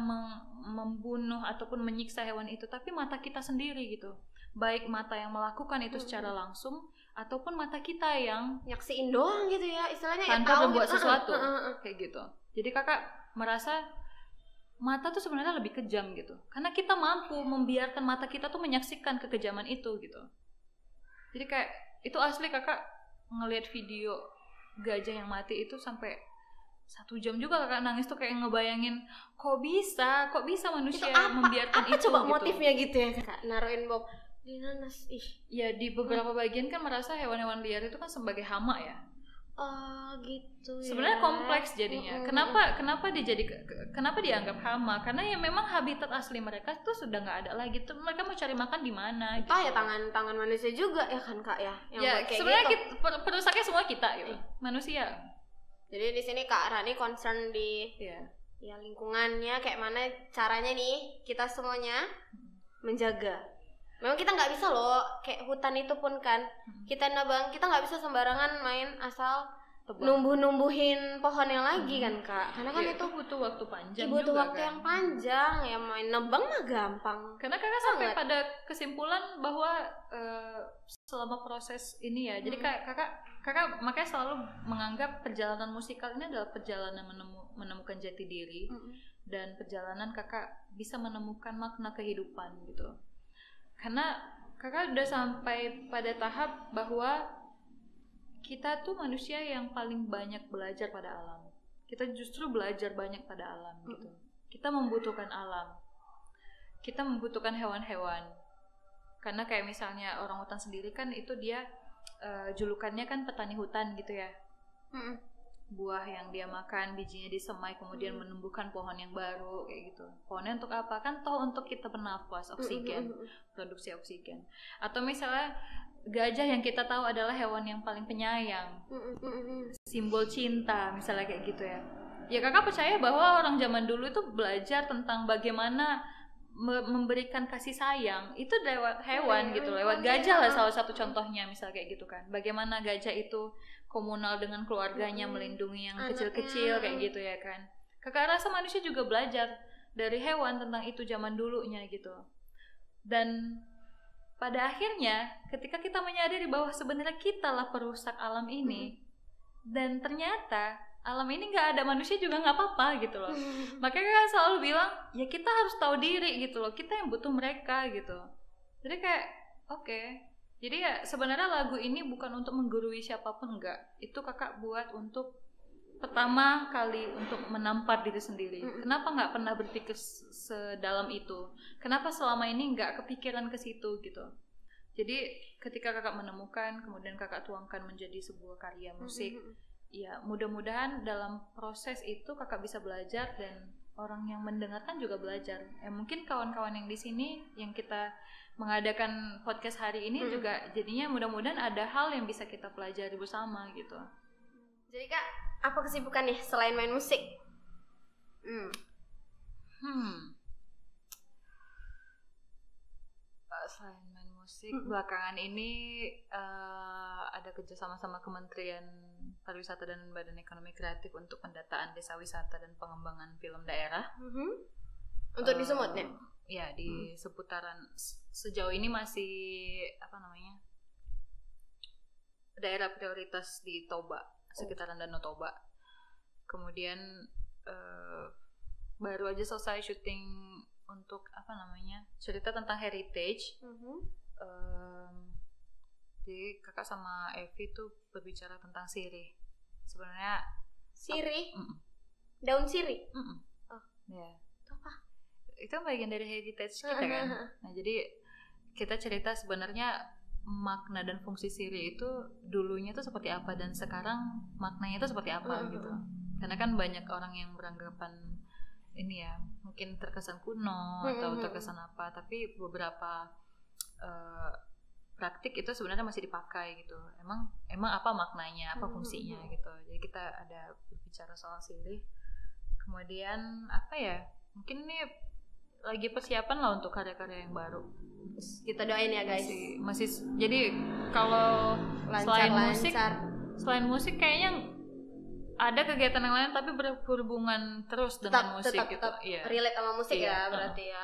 membunuh ataupun menyiksa hewan itu, tapi mata kita sendiri gitu. Baik mata yang melakukan itu secara langsung ataupun mata kita yang nyaksiin doang gitu ya, istilahnya tanpa berbuat sesuatu kayak gitu. Jadi kakak merasa mata tuh sebenarnya lebih kejam gitu, karena kita mampu membiarkan mata kita tuh menyaksikan kekejaman itu gitu. Jadi kayak itu asli, kakak ngelihat video gajah yang mati itu sampai 1 jam juga kakak nangis tuh, kayak ngebayangin kok bisa manusia membiarkan itu coba gitu. Motifnya gitu ya kakak, naruhin Bob di nanas. Ya di beberapa bagian kan merasa hewan-hewan liar itu kan sebagai hama ya. Oh gitu ya. Sebenarnya kompleks jadinya. Kenapa dianggap hama? Karena ya memang habitat asli mereka tuh sudah nggak ada lagi. Tuh mereka mau cari makan di mana? Gitu. Ya tangan manusia juga ya kan kak ya. Yang sebenarnya gitu. Perusaknya semua kita gitu, manusia. Jadi di sini Kak Rani concern di ya lingkungannya, kayak mana caranya nih kita semuanya menjaga. Memang kita nggak bisa loh, kayak hutan itu pun kan kita nebang, kita nggak bisa sembarangan main asal numbuhin pohonnya lagi kan kak, karena kan itu butuh waktu panjang. Butuh waktu yang panjang ya, main nebang mah gampang. Karena kakak sampai pada kesimpulan bahwa selama proses ini ya, jadi kakak makanya selalu menganggap perjalanan musikal ini adalah perjalanan menemukan jati diri dan perjalanan kakak bisa menemukan makna kehidupan gitu. Karena kakak udah sampai pada tahap bahwa kita tuh manusia yang paling banyak belajar pada alam. Kita justru belajar banyak pada alam gitu. Kita membutuhkan alam. Kita membutuhkan hewan-hewan. Karena kayak misalnya orangutan sendiri kan itu dia julukannya kan petani hutan gitu ya. Buah yang dia makan, bijinya disemai, kemudian menumbuhkan pohon yang baru kayak gitu. Pohonnya untuk apa? Kan toh untuk kita bernafas, oksigen, produksi oksigen. Atau misalnya gajah yang kita tahu adalah hewan yang paling penyayang, simbol cinta misalnya kayak gitu ya. Ya kakak percaya bahwa orang zaman dulu itu belajar tentang bagaimana memberikan kasih sayang itu lewat hewan gitu, lewat gajah lah salah satu contohnya misalnya kayak gitu kan. Bagaimana gajah itu komunal dengan keluarganya, melindungi yang kecil-kecil kayak gitu ya kan. kakak rasa manusia juga belajar dari hewan tentang itu zaman dulunya gitu. Dan pada akhirnya ketika kita menyadari bahwa sebenarnya kita lah perusak alam ini, dan ternyata alam ini nggak ada manusia juga nggak apa-apa gitu loh. Makanya kan selalu bilang ya kita harus tahu diri gitu loh, kita yang butuh mereka gitu. Jadi kayak oke. Jadi ya sebenarnya lagu ini bukan untuk menggurui siapapun, enggak. Itu kakak buat untuk pertama kali untuk menampar diri sendiri. Kenapa nggak pernah berpikir sedalam itu? Kenapa selama ini nggak kepikiran ke situ gitu? Jadi ketika kakak menemukan, kemudian kakak tuangkan menjadi sebuah karya musik. Ya mudah-mudahan dalam proses itu kakak bisa belajar dan orang yang mendengarkan juga belajar. Mungkin kawan-kawan yang di sini yang kita mengadakan podcast hari ini juga jadinya mudah-mudahan ada hal yang bisa kita pelajari bersama gitu. Jadi kak, apa kesibukan nih selain main musik? Selain main musik, belakangan ini ada kerja sama Kementerian Pariwisata dan Badan Ekonomi Kreatif untuk pendataan desa wisata dan pengembangan film daerah. Untuk di Sumut ya? Ya, di seputaran sejauh ini masih daerah prioritas di Toba, sekitaran Danau Toba. Kemudian baru aja selesai syuting untuk cerita tentang heritage. Jadi kakak sama Evi tuh berbicara tentang sirih. Sebenarnya sirih? Daun sirih? Ya. Itu apa? Itu bagian dari heritage kita kan. Nah jadi kita cerita sebenarnya makna dan fungsi sirih itu dulunya tuh seperti apa dan sekarang maknanya itu seperti apa gitu. Karena kan banyak orang yang beranggapan ini ya mungkin terkesan kuno atau terkesan apa, tapi beberapa praktik itu sebenarnya masih dipakai gitu. Emang apa maknanya, apa fungsinya gitu. Jadi kita ada berbicara soal sirih. Kemudian mungkin ini lagi persiapan lah untuk karya-karya yang baru. Kita doain ya guys. Masih jadi kalau selain musik kayaknya ada kegiatan yang lain tapi berhubungan terus dengan musik gitu. Tetap relate sama musik ya berarti ya.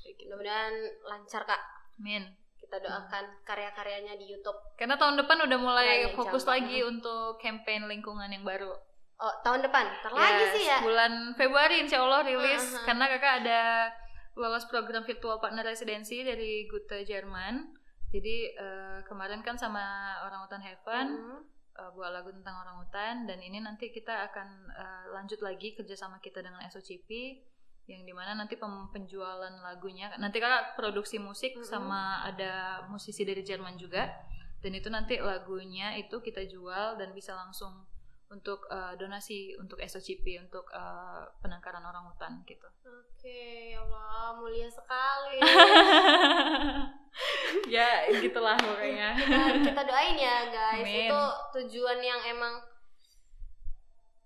Mudah-mudahan lancar kak. Amin. Kita doakan karya-karyanya di YouTube. Karena tahun depan udah mulai fokus lagi untuk campaign lingkungan yang baru. Oh, tahun depan? Lagi sih ya? Bulan Februari insya Allah rilis. Karena kakak ada lolos program virtual partner residensi dari Goethe Jerman. Jadi kemarin kan sama Orangutan Heaven buat lagu tentang orangutan. Dan ini nanti kita akan lanjut lagi kerjasama kita dengan SOCP, yang dimana nanti penjualan lagunya nanti kakak produksi musik sama ada musisi dari Jerman juga, dan itu nanti lagunya itu kita jual dan bisa langsung untuk donasi untuk SOCP untuk penangkaran orangutan gitu. Oke, ya Allah mulia sekali. Ya gitulah pokoknya. Kita doain ya guys. Amin. Itu tujuan yang emang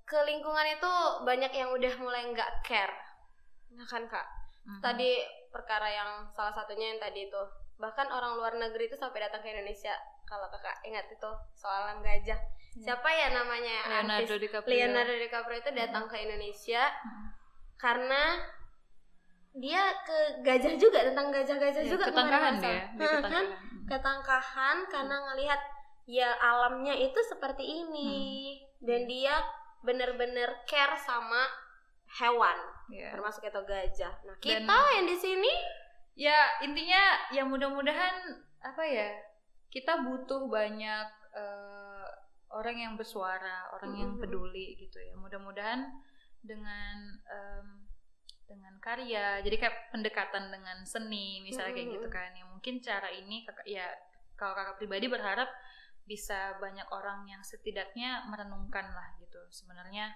ke lingkungan itu banyak yang udah mulai nggak care. Nah kan kak, tadi perkara yang salah satunya yang tadi itu, bahkan orang luar negeri itu sampai datang ke Indonesia. Kalau kakak ingat itu soal alam gajah, siapa ya namanya Leonardo DiCaprio itu datang ke Indonesia karena dia ke gajah juga, tentang gajah-gajah juga ketangkahan dia ketangkahan karena ngelihat ya alamnya itu seperti ini dan dia bener-bener care sama hewan, termasuk itu gajah. Nah kita yang di sini ya intinya ya mudah-mudahan kita butuh banyak orang yang bersuara, orang yang peduli gitu ya. Mudah-mudahan dengan karya, jadi kayak pendekatan dengan seni misalnya kayak gitu kan. Ya mungkin cara ini kalau kakak pribadi berharap bisa banyak orang yang setidaknya merenungkan lah gitu. Sebenarnya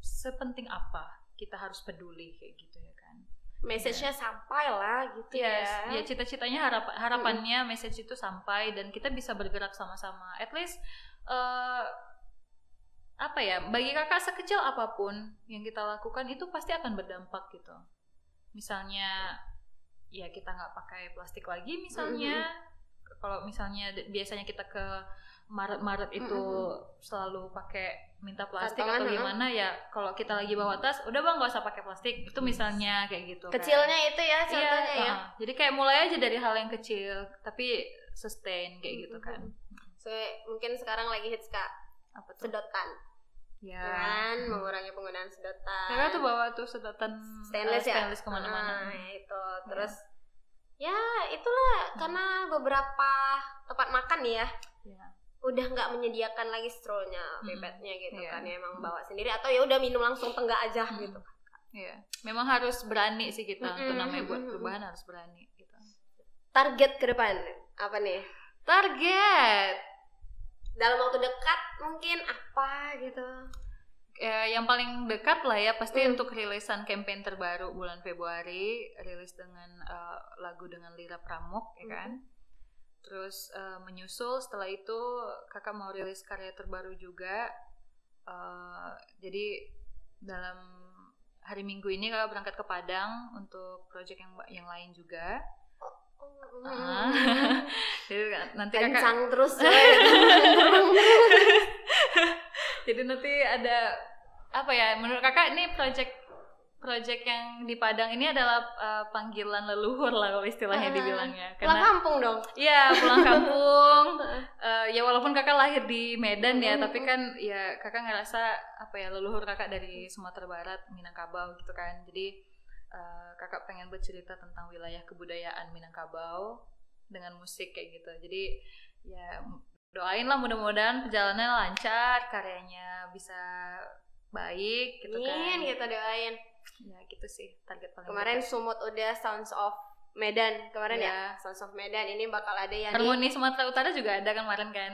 sepenting apa kita harus peduli kayak gitu ya kan. Message-nya sampai lah gitu ya. Ya cita-citanya harapannya message itu sampai dan kita bisa bergerak sama-sama. At least bagi kakak sekecil apapun yang kita lakukan itu pasti akan berdampak gitu. Misalnya ya kita nggak pakai plastik lagi misalnya, kalau misalnya biasanya kita ke Maret itu selalu pakai minta plastik atau gimana ya, kalau kita lagi bawa tas udah bang gak usah pakai plastik, itu misalnya kayak gitu kecilnya kan. itu ya contohnya ya. Jadi kayak mulai aja dari hal yang kecil tapi sustain kayak gitu kan. So, mungkin sekarang lagi hits Kak apa tuh? Sedotan ya kan, mengurangi penggunaan sedotan. Kakak tuh bawa tuh sedotan stainless kemana-mana. Itu terus ya itulah karena beberapa tempat makan ya udah nggak menyediakan lagi straw-nya, pipetnya gitu kan ya, emang bawa sendiri atau ya udah minum langsung tenggak aja gitu. Iya, memang harus berani sih kita untuk namanya buat perubahan harus berani gitu. Target ke depan apa nih? Target dalam waktu dekat mungkin apa gitu? Yang paling dekat lah ya pasti untuk rilisan campaign terbaru bulan Februari, rilis dengan lagu dengan Lira Pramuk ya kan. Terus menyusul setelah itu kakak mau rilis karya terbaru juga. Jadi dalam hari Minggu ini kakak berangkat ke Padang untuk project yang lain juga. Jadi nanti kencang terus. Jadi nanti ada apa ya? Menurut kakak ini project yang di Padang ini adalah panggilan leluhur lah kalau istilahnya dibilangnya. Pulang kampung dong. Iya, pulang kampung. Ya walaupun kakak lahir di Medan ya, tapi kan ya kakak ngerasa apa ya, leluhur kakak dari Sumatera Barat, Minangkabau gitu kan. Jadi kakak pengen bercerita tentang wilayah kebudayaan Minangkabau dengan musik kayak gitu. Jadi ya doain lah mudah-mudahan perjalanannya lancar, karyanya bisa baik gitu kan. Kita doain. Ya gitu sih target paling kemarin dekat. Sumut udah Sounds of Medan kemarin ya Sounds of Medan, ini bakal ada yang Harmoni Sumatera Utara juga ada kemarin kan,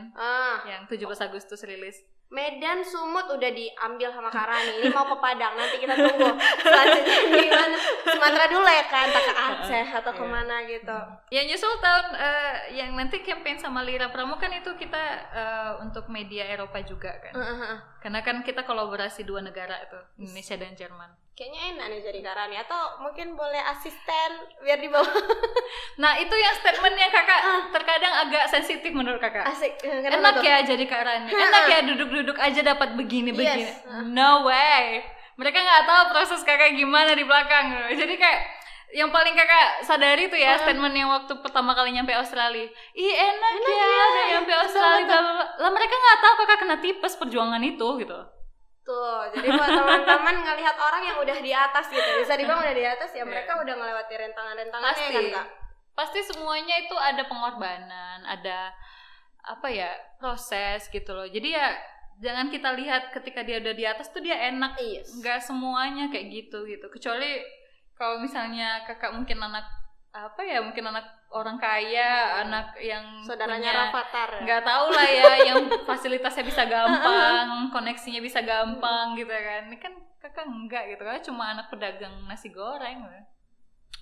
yang 17 Agustus rilis. Medan Sumut udah diambil sama Karani, ini mau ke Padang, nanti kita tunggu selanjutnya gimana. Sumatera dulu ya kan, tak ke Aceh atau kemana gitu. Yang nyusul tahun yang nanti campaign sama Lira Pramuk kan itu kita untuk media Eropa juga kan. Karena kan kita kolaborasi 2 negara itu, Indonesia dan Jerman. Kayaknya enak nih jadi Karani, atau mungkin boleh asisten biar dibawa. Nah itu yang statement yang kakak terkadang agak sensitif menurut kakak. Asik. Enak ya jadi Karani, enak ya duduk-duduk aja dapat begini-begini. No way. Mereka nggak tahu proses kakak gimana di belakang. Jadi kayak yang paling kakak sadari tuh ya statement yang waktu pertama kali nyampe Australia. Ih enak ya udah nyampe Australia. Lah mereka nggak tahu kakak kena tipes perjuangan itu gitu. Tuh, jadi buat teman-teman ngelihat orang yang udah di atas gitu, bisa dibilang udah di atas ya, mereka udah melewati rentangan-rentangannya kan Kak? Pasti semuanya itu ada pengorbanan, ada apa ya, proses gitu loh. Jadi ya jangan kita lihat ketika dia udah di atas tuh dia enak. Nggak semuanya kayak gitu. Kecuali kalau misalnya kakak mungkin anak apa ya, mungkin anak orang kaya, anak yang saudaranya Rafathar, nggak tahu lah ya, yang fasilitasnya bisa gampang, koneksinya bisa gampang gitu kan. Ini kan kakak enggak gitu kan, cuma anak pedagang nasi goreng.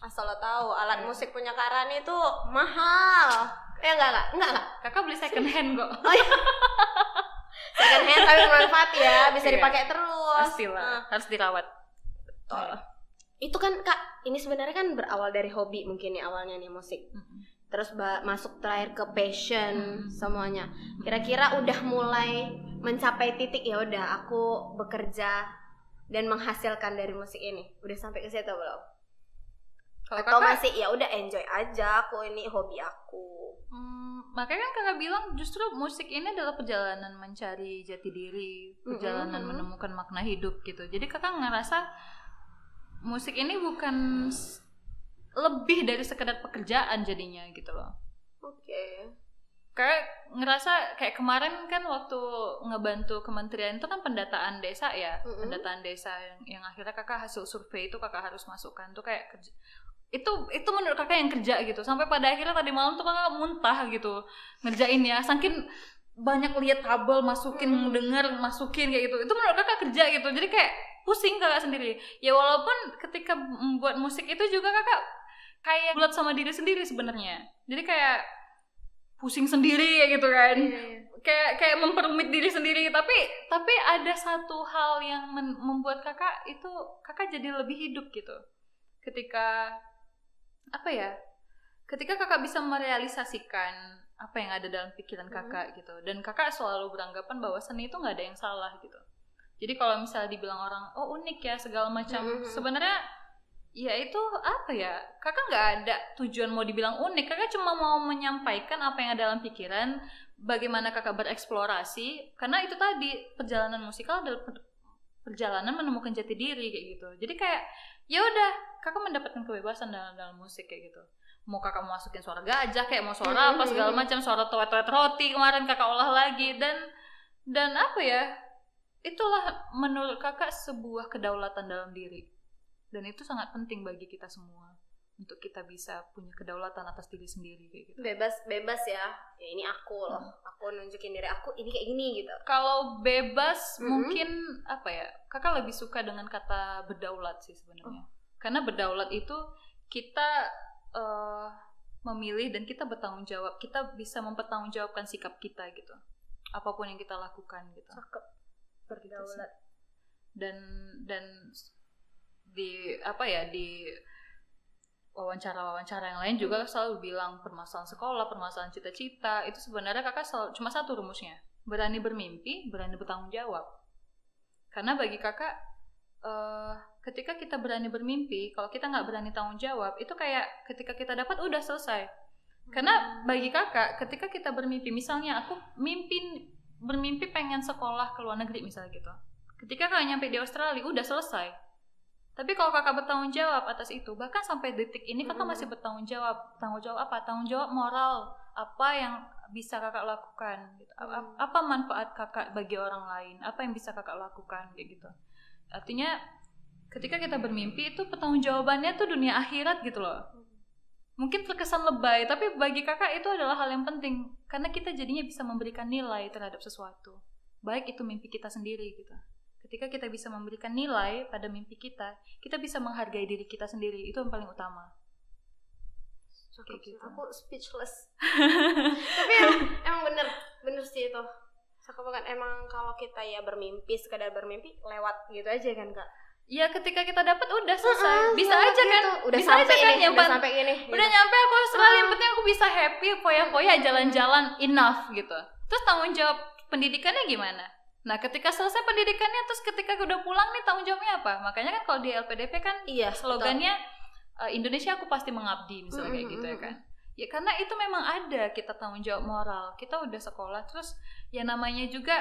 Asal lo tahu, alat musik punya Karani itu mahal. Enggak. Kakak beli second hand kok. Oh iya. Second hand tapi bermanfaat ya, bisa dipakai terus. Pastilah, harus dirawat. Itu kan Kak, ini sebenarnya kan berawal dari hobi mungkin ya awalnya nih musik. Terus masuk terakhir ke passion semuanya. Kira-kira udah mulai mencapai titik ya udah aku bekerja dan menghasilkan dari musik ini. Udah sampai ke situ belum? Atau masih ya udah enjoy aja, aku ini hobi aku. Makanya kan kakak bilang justru musik ini adalah perjalanan mencari jati diri, perjalanan menemukan makna hidup gitu. Jadi kakak ngerasa musik ini bukan lebih dari sekedar pekerjaan jadinya gitu loh. Oke. Kayak ngerasa kayak kemarin kan waktu ngebantu kementerian itu kan pendataan desa ya, pendataan desa yang akhirnya kakak hasil survei itu kakak harus masukkan tuh kayak kerja. Itu menurut kakak yang kerja gitu. Sampai pada akhirnya tadi malam tuh kakak muntah gitu ngerjain ya, saking banyak lihat tabel masukin, denger masukin kayak gitu. Itu menurut kakak kerja gitu. Jadi kayak pusing kakak sendiri. Ya walaupun ketika membuat musik itu juga kakak kayak bulat sama diri sendiri sebenarnya. Jadi kayak pusing sendiri kayak gitu kan. Kayak memperumit diri sendiri, tapi ada satu hal yang membuat kakak itu kakak jadi lebih hidup gitu. Ketika kakak bisa merealisasikan apa yang ada dalam pikiran kakak gitu. Dan kakak selalu beranggapan bahwa seni itu nggak ada yang salah gitu. Jadi kalau misalnya dibilang orang, oh unik ya segala macam, sebenarnya ya itu apa ya, kakak nggak ada tujuan mau dibilang unik, kakak cuma mau menyampaikan apa yang ada dalam pikiran, bagaimana kakak bereksplorasi, karena itu tadi perjalanan musikal adalah perjalanan menemukan jati diri kayak gitu. Jadi kayak ya udah, kakak mendapatkan kebebasan dalam musik kayak gitu. Mau kakak mau masukin suara gajah kayak mau suara apa segala macam, suara toet-toet roti kemarin kakak olah lagi, dan apa ya, itulah menurut kakak sebuah kedaulatan dalam diri. Dan itu sangat penting bagi kita semua untuk kita bisa punya kedaulatan atas diri sendiri kayak gitu. Bebas ya ini aku loh, aku nunjukin diri aku ini kayak gini gitu. Kalau bebas mungkin apa ya, kakak lebih suka dengan kata berdaulat sih sebenarnya. Karena berdaulat itu kita memilih dan kita bertanggung jawab, kita bisa mempertanggungjawabkan sikap kita gitu, apapun yang kita lakukan gitu. Cakep. Berdaulat. Dan di apa ya, di wawancara yang lain juga selalu bilang permasalahan sekolah, permasalahan cita-cita itu sebenarnya kakak selalu, cuma satu rumusnya, berani bermimpi, berani bertanggung jawab. Karena bagi kakak ketika kita berani bermimpi, kalau kita nggak berani tanggung jawab, itu kayak ketika kita dapat udah selesai. Karena bagi kakak ketika kita bermimpi, misalnya aku bermimpi pengen sekolah ke luar negeri misalnya gitu, ketika kakak nyampe di Australia udah selesai. Tapi kalau kakak bertanggung jawab atas itu, bahkan sampai detik ini kakak masih bertanggung jawab. Tanggung jawab apa? Tanggung jawab moral. Apa yang bisa kakak lakukan gitu. Apa manfaat kakak bagi orang lain? Apa yang bisa kakak lakukan kayak gitu. Artinya ketika kita bermimpi itu pertanggungjawabannya tuh dunia akhirat gitu loh. Mungkin terkesan lebay, tapi bagi kakak itu adalah hal yang penting, karena kita jadinya bisa memberikan nilai terhadap sesuatu, baik itu mimpi kita sendiri gitu. Ketika kita bisa memberikan nilai pada mimpi kita bisa menghargai diri kita sendiri, itu yang paling utama. Kayak gitu. Aku speechless. Tapi emang bener sih itu. Cakep banget. Emang kalau kita ya bermimpi, sekadar bermimpi lewat gitu aja kan kak. Ya ketika kita dapat udah selesai. Bisa aja gitu. Kan udah bisa sampai aja ini, kan udah sampai ini gitu. Udah nyampe aku Australia, yang penting aku bisa happy, foya-foya, jalan-jalan, enough gitu. Terus tanggung jawab pendidikannya gimana? Nah ketika selesai pendidikannya, terus ketika udah pulang nih tanggung jawabnya apa? Makanya kan kalau di LPDP kan slogannya Indonesia aku pasti mengabdi misalnya kayak gitu ya kan. Ya karena itu memang ada kita tanggung jawab moral. Kita udah sekolah, terus ya namanya juga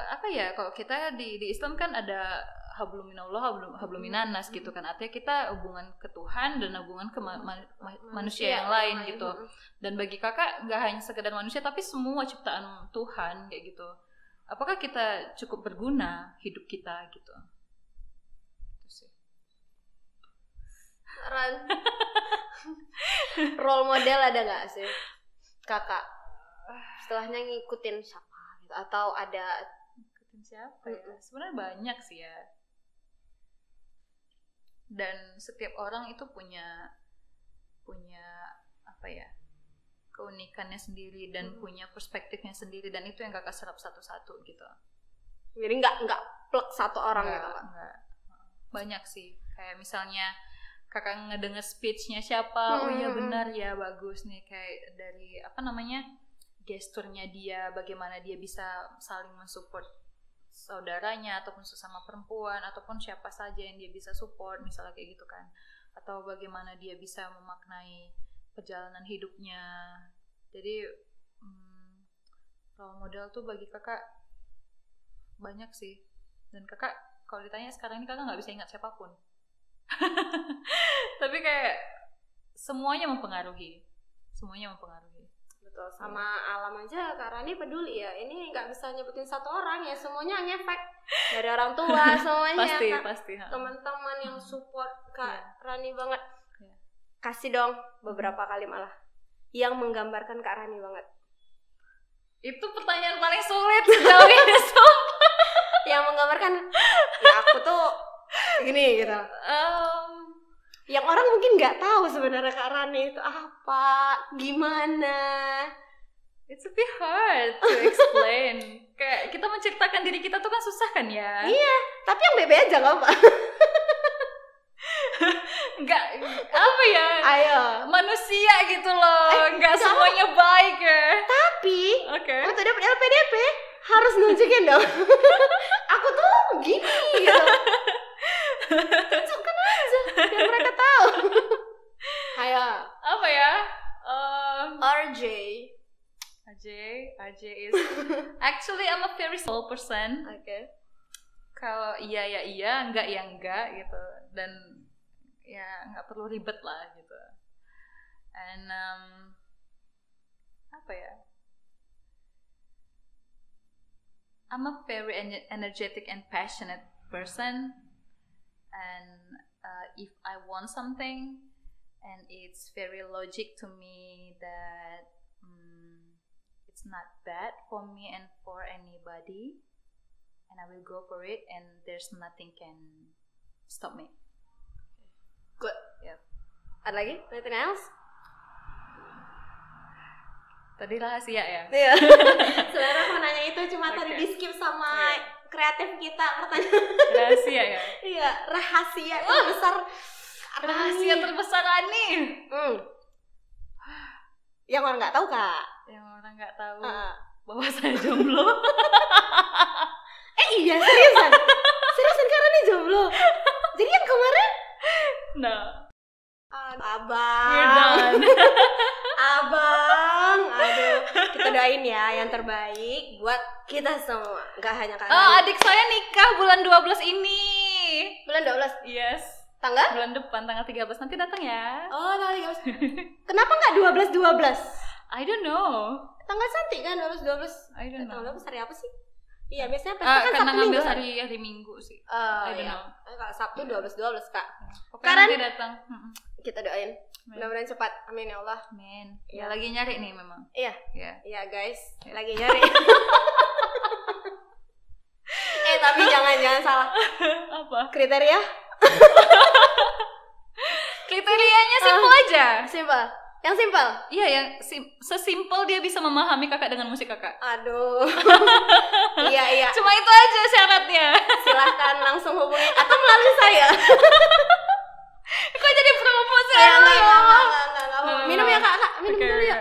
apa ya, kalau kita di Islam kan ada hablum minallah, hablum minannas gitu kan. Artinya kita hubungan ke Tuhan dan hubungan ke manusia yang lain gitu. Dan bagi kakak nggak hanya sekedar manusia, tapi semua ciptaan Tuhan kayak gitu. Apakah kita cukup berguna hidup kita gitu? Itu sih. Role model ada nggak sih kakak? Setelahnya ngikutin siapa gitu? Atau ada ngikutin siapa ya? Sebenarnya banyak sih ya. Dan setiap orang itu punya apa ya, keunikannya sendiri dan punya perspektifnya sendiri, dan itu yang kakak serap satu-satu gitu. Jadi nggak plek satu orang gitu kan? Nggak. Banyak sih. Kayak misalnya kakak ngedenger speechnya siapa, oh iya benar ya, bagus nih, kayak dari apa namanya, gesturnya dia, bagaimana dia bisa saling mensupport saudaranya ataupun sesama perempuan ataupun siapa saja yang dia bisa support misalnya kayak gitu kan, atau bagaimana dia bisa memaknai perjalanan hidupnya. Jadi role model tuh bagi kakak banyak sih, dan kakak kalau ditanya sekarang ini kakak nggak bisa ingat siapapun. Tapi kayak semuanya mempengaruhi. Betul, sama alam aja Kak Rani peduli ya. Ini nggak bisa nyebutin satu orang ya, semuanya ngefek dari orang tua semuanya. Pasti. Teman-teman yang support Kak Rani banget. Kasih dong beberapa kali malah yang menggambarkan Kak Rani banget. Itu pertanyaan paling sulit sejauh ini. Yang menggambarkan ya aku tuh gini gitu. Yang orang mungkin nggak tahu sebenarnya Kak Rani itu apa, gimana. It's a bit hard to explain. Kayak kita menceritakan diri kita tuh kan susah kan ya. Iya, tapi yang bebe aja nggak apa. Nggak apa ya, Ayo. Manusia gitu loh, nggak semuanya baik ya. Tapi Oke. waktu dapet LPDP harus nunjukin dong. Aku tuh gini gitu. Tunjukkan aja biar mereka tahu. Ayo. Apa ya? RJ is actually I'm a very soul person. Oke. Kalau iya ya iya, enggak ya enggak gitu. Dan ya nggak perlu ribet lah gitu. And apa ya? I'm a very energetic and passionate person, and if I want something and it's very logic to me that it's not bad for me and for anybody, and I will go for it, and there's nothing can stop me. Good. Yep. Ada lagi? Anything else? Tadi rahasia ya? Iya. Sebenarnya mau nanya itu cuma tadi di skip sama kreatif kita pertanyaan. Rahasia ya? Iya, rahasia terbesar. Rahasia terbesar Ani. Yang orang nggak tahu Kak. Yang orang nggak tahu bahwa saya jomblo. Iya seriusan karena nih jomblo. Jadi yang kemarin? No. Abang. Abang. Aduh, kita doain ya yang terbaik buat kita semua. Gak hanya kalian. Oh, adik saya nikah bulan 12 ini. Bulan 12? Yes. Tanggal? Bulan depan, tanggal 13. Nanti datang ya. Oh, tanggal 13. Kenapa gak 12? I don't know. Tanggal cantik kan 12. I don't know. Tanggal 12 hari apa sih? Iya, biasanya pesta kan karena Sabtu ngambil Minggu, hari Minggu sih. I don't iya. know. Kalau Sabtu 12 Kak. Pokoknya nanti datang. Kita doain. Mudah-mudahan cepat. Amin ya Allah. Amin. Ya lagi nyari nih memang. Iya. Iya. Iya guys, lagi nyari. Tapi jangan salah. Apa? Kriteria? Kriterianya simpel aja. Simpel. Yang simpel? Iya, yang sesimpel dia bisa memahami kakak dengan musik kakak. Aduh. Iya. Cuma itu aja syaratnya. Silahkan langsung hubungi atau melalui saya. Kok jadi promo sih? Enggak. Minum ya Kak. Minum dulu ya.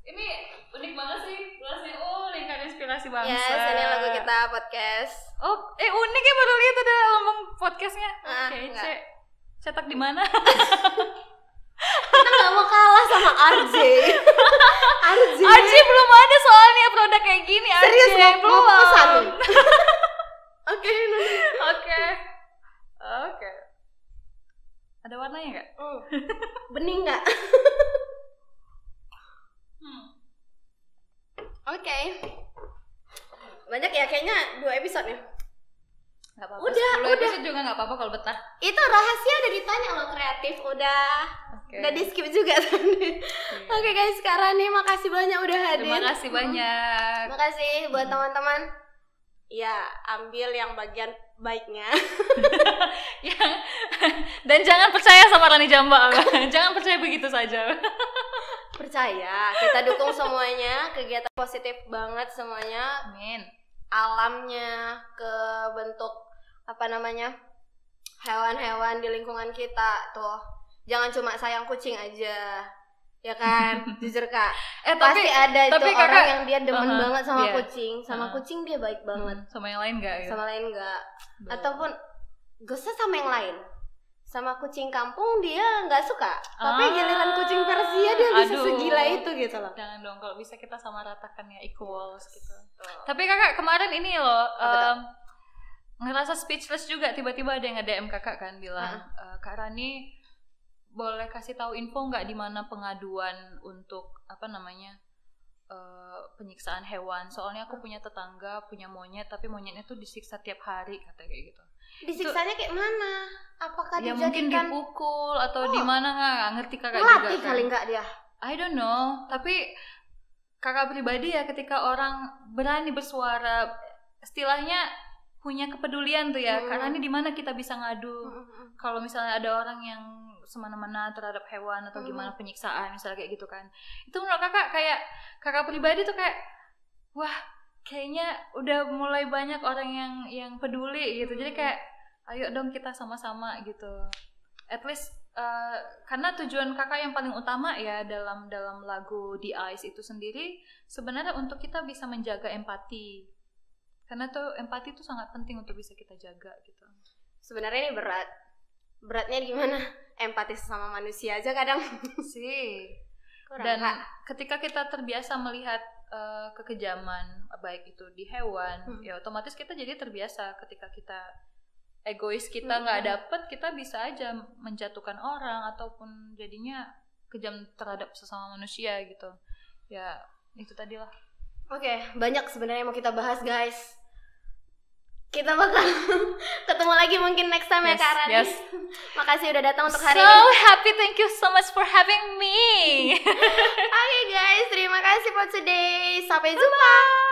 Ini unik banget sih gelasnya. Oh, lingkar inspirasi bangsa. Yes, ini lagu kita podcast. Oh, unik ya, baru lihat ada lambang podcastnya. Oke, cetak di mana? Kita nggak mau kalah sama RJ. RJ belum ada soalnya produk kayak gini. Serius mau pesan. Oke. Ada warnanya nggak? Bening nggak? Oke. Banyak ya kayaknya 2 episode nih. Gak apa-apa. Udah. Episode juga nggak apa-apa kalau betah. Itu rahasia udah ditanya loh kreatif, udah di skip juga tadi. Oke guys, sekarang nih makasih banyak udah hadir. Terima kasih banyak. Makasih buat teman-teman. Ya, ambil yang bagian baiknya. Dan jangan percaya sama Rani Jamba. Jangan percaya begitu saja. Percaya, kita dukung semuanya, kegiatan positif banget semuanya. Amin. Alamnya ke bentuk hewan-hewan di lingkungan kita tuh. Jangan cuma sayang kucing aja, ya kan? Jujur Kak, pasti ada itu orang Kakak, yang dia demen banget sama kucing, kucing dia baik banget. Sama yang lain nggak? Sama lain nggak? Ataupun gak usah sama yang lain. Sama kucing kampung dia nggak suka, tapi giliran kucing Persia dia bisa segila itu gitu loh. Jangan dong, kalau bisa kita sama ratakan ya, equals gitu. Tapi Kakak kemarin ini loh ngerasa speechless juga, tiba-tiba ada yang nge-DM Kakak kan bilang, Kak Rani boleh kasih tahu info nggak di mana pengaduan untuk penyiksaan hewan? Soalnya aku punya tetangga punya monyet, tapi monyetnya tuh disiksa tiap hari, kata kayak gitu. Disiksanya kayak mana? Apakah ya dijadikan mungkin dipukul atau di mana, nggak ngerti Kakak melatih juga kali nggak dia? I don't know, tapi Kakak pribadi ya, ketika orang berani bersuara, istilahnya punya kepedulian tuh ya. Karena ini di mana kita bisa ngadu kalau misalnya ada orang yang semena-mena terhadap hewan atau gimana penyiksaan misalnya kayak gitu kan. Itu menurut Kakak pribadi tuh kayak wah, kayaknya udah mulai banyak orang yang peduli gitu. Jadi kayak ayo dong kita sama-sama gitu. at least karena tujuan kakak yang paling utama ya dalam lagu The Eyes itu sendiri sebenarnya untuk kita bisa menjaga empati, karena tuh empati itu sangat penting untuk bisa kita jaga gitu. Sebenarnya ini beratnya gimana? Empati sama manusia aja kadang sih. Kurang, dan Kak. ketika kita terbiasa melihat kekejaman baik itu di hewan, ya otomatis kita jadi terbiasa ketika kita egois kita nggak dapet, kita bisa aja menjatuhkan orang ataupun jadinya kejam terhadap sesama manusia gitu. Ya itu tadi lah. Oke, banyak sebenarnya mau kita bahas guys. Kita bakal ketemu lagi mungkin next time ya Kak Rani. Yes. Makasih udah datang untuk hari So ini. happy, thank you so much for having me. Oke guys, terima kasih for today. Sampai jumpa.